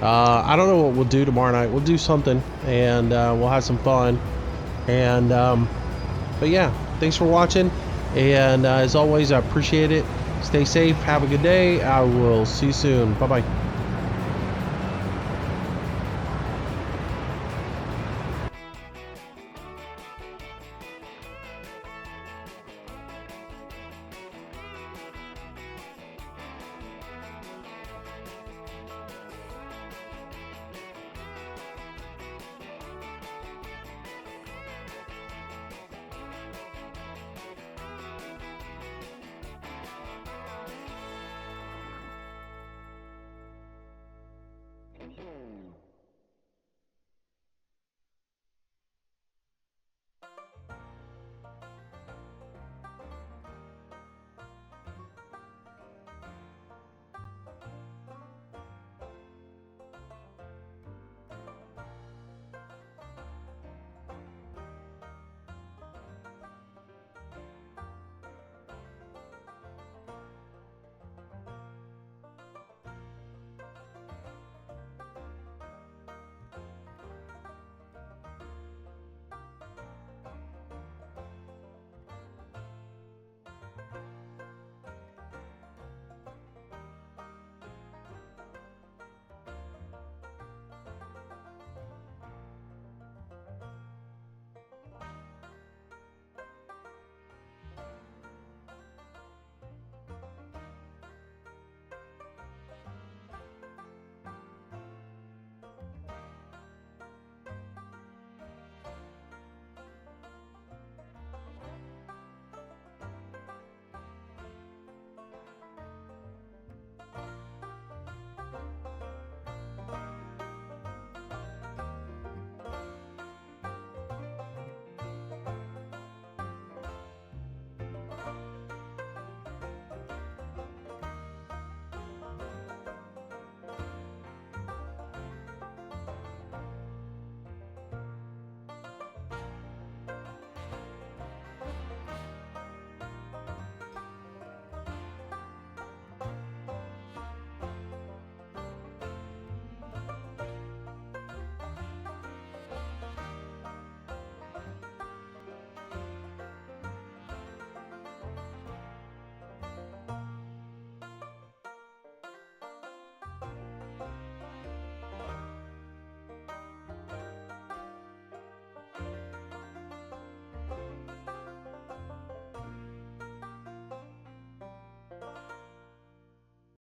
I don't know what we'll do tomorrow night. We'll do something, and we'll have some fun. And but yeah, thanks for watching. And as always, I appreciate it. Stay safe. Have a good day. I will see you soon. Bye-bye.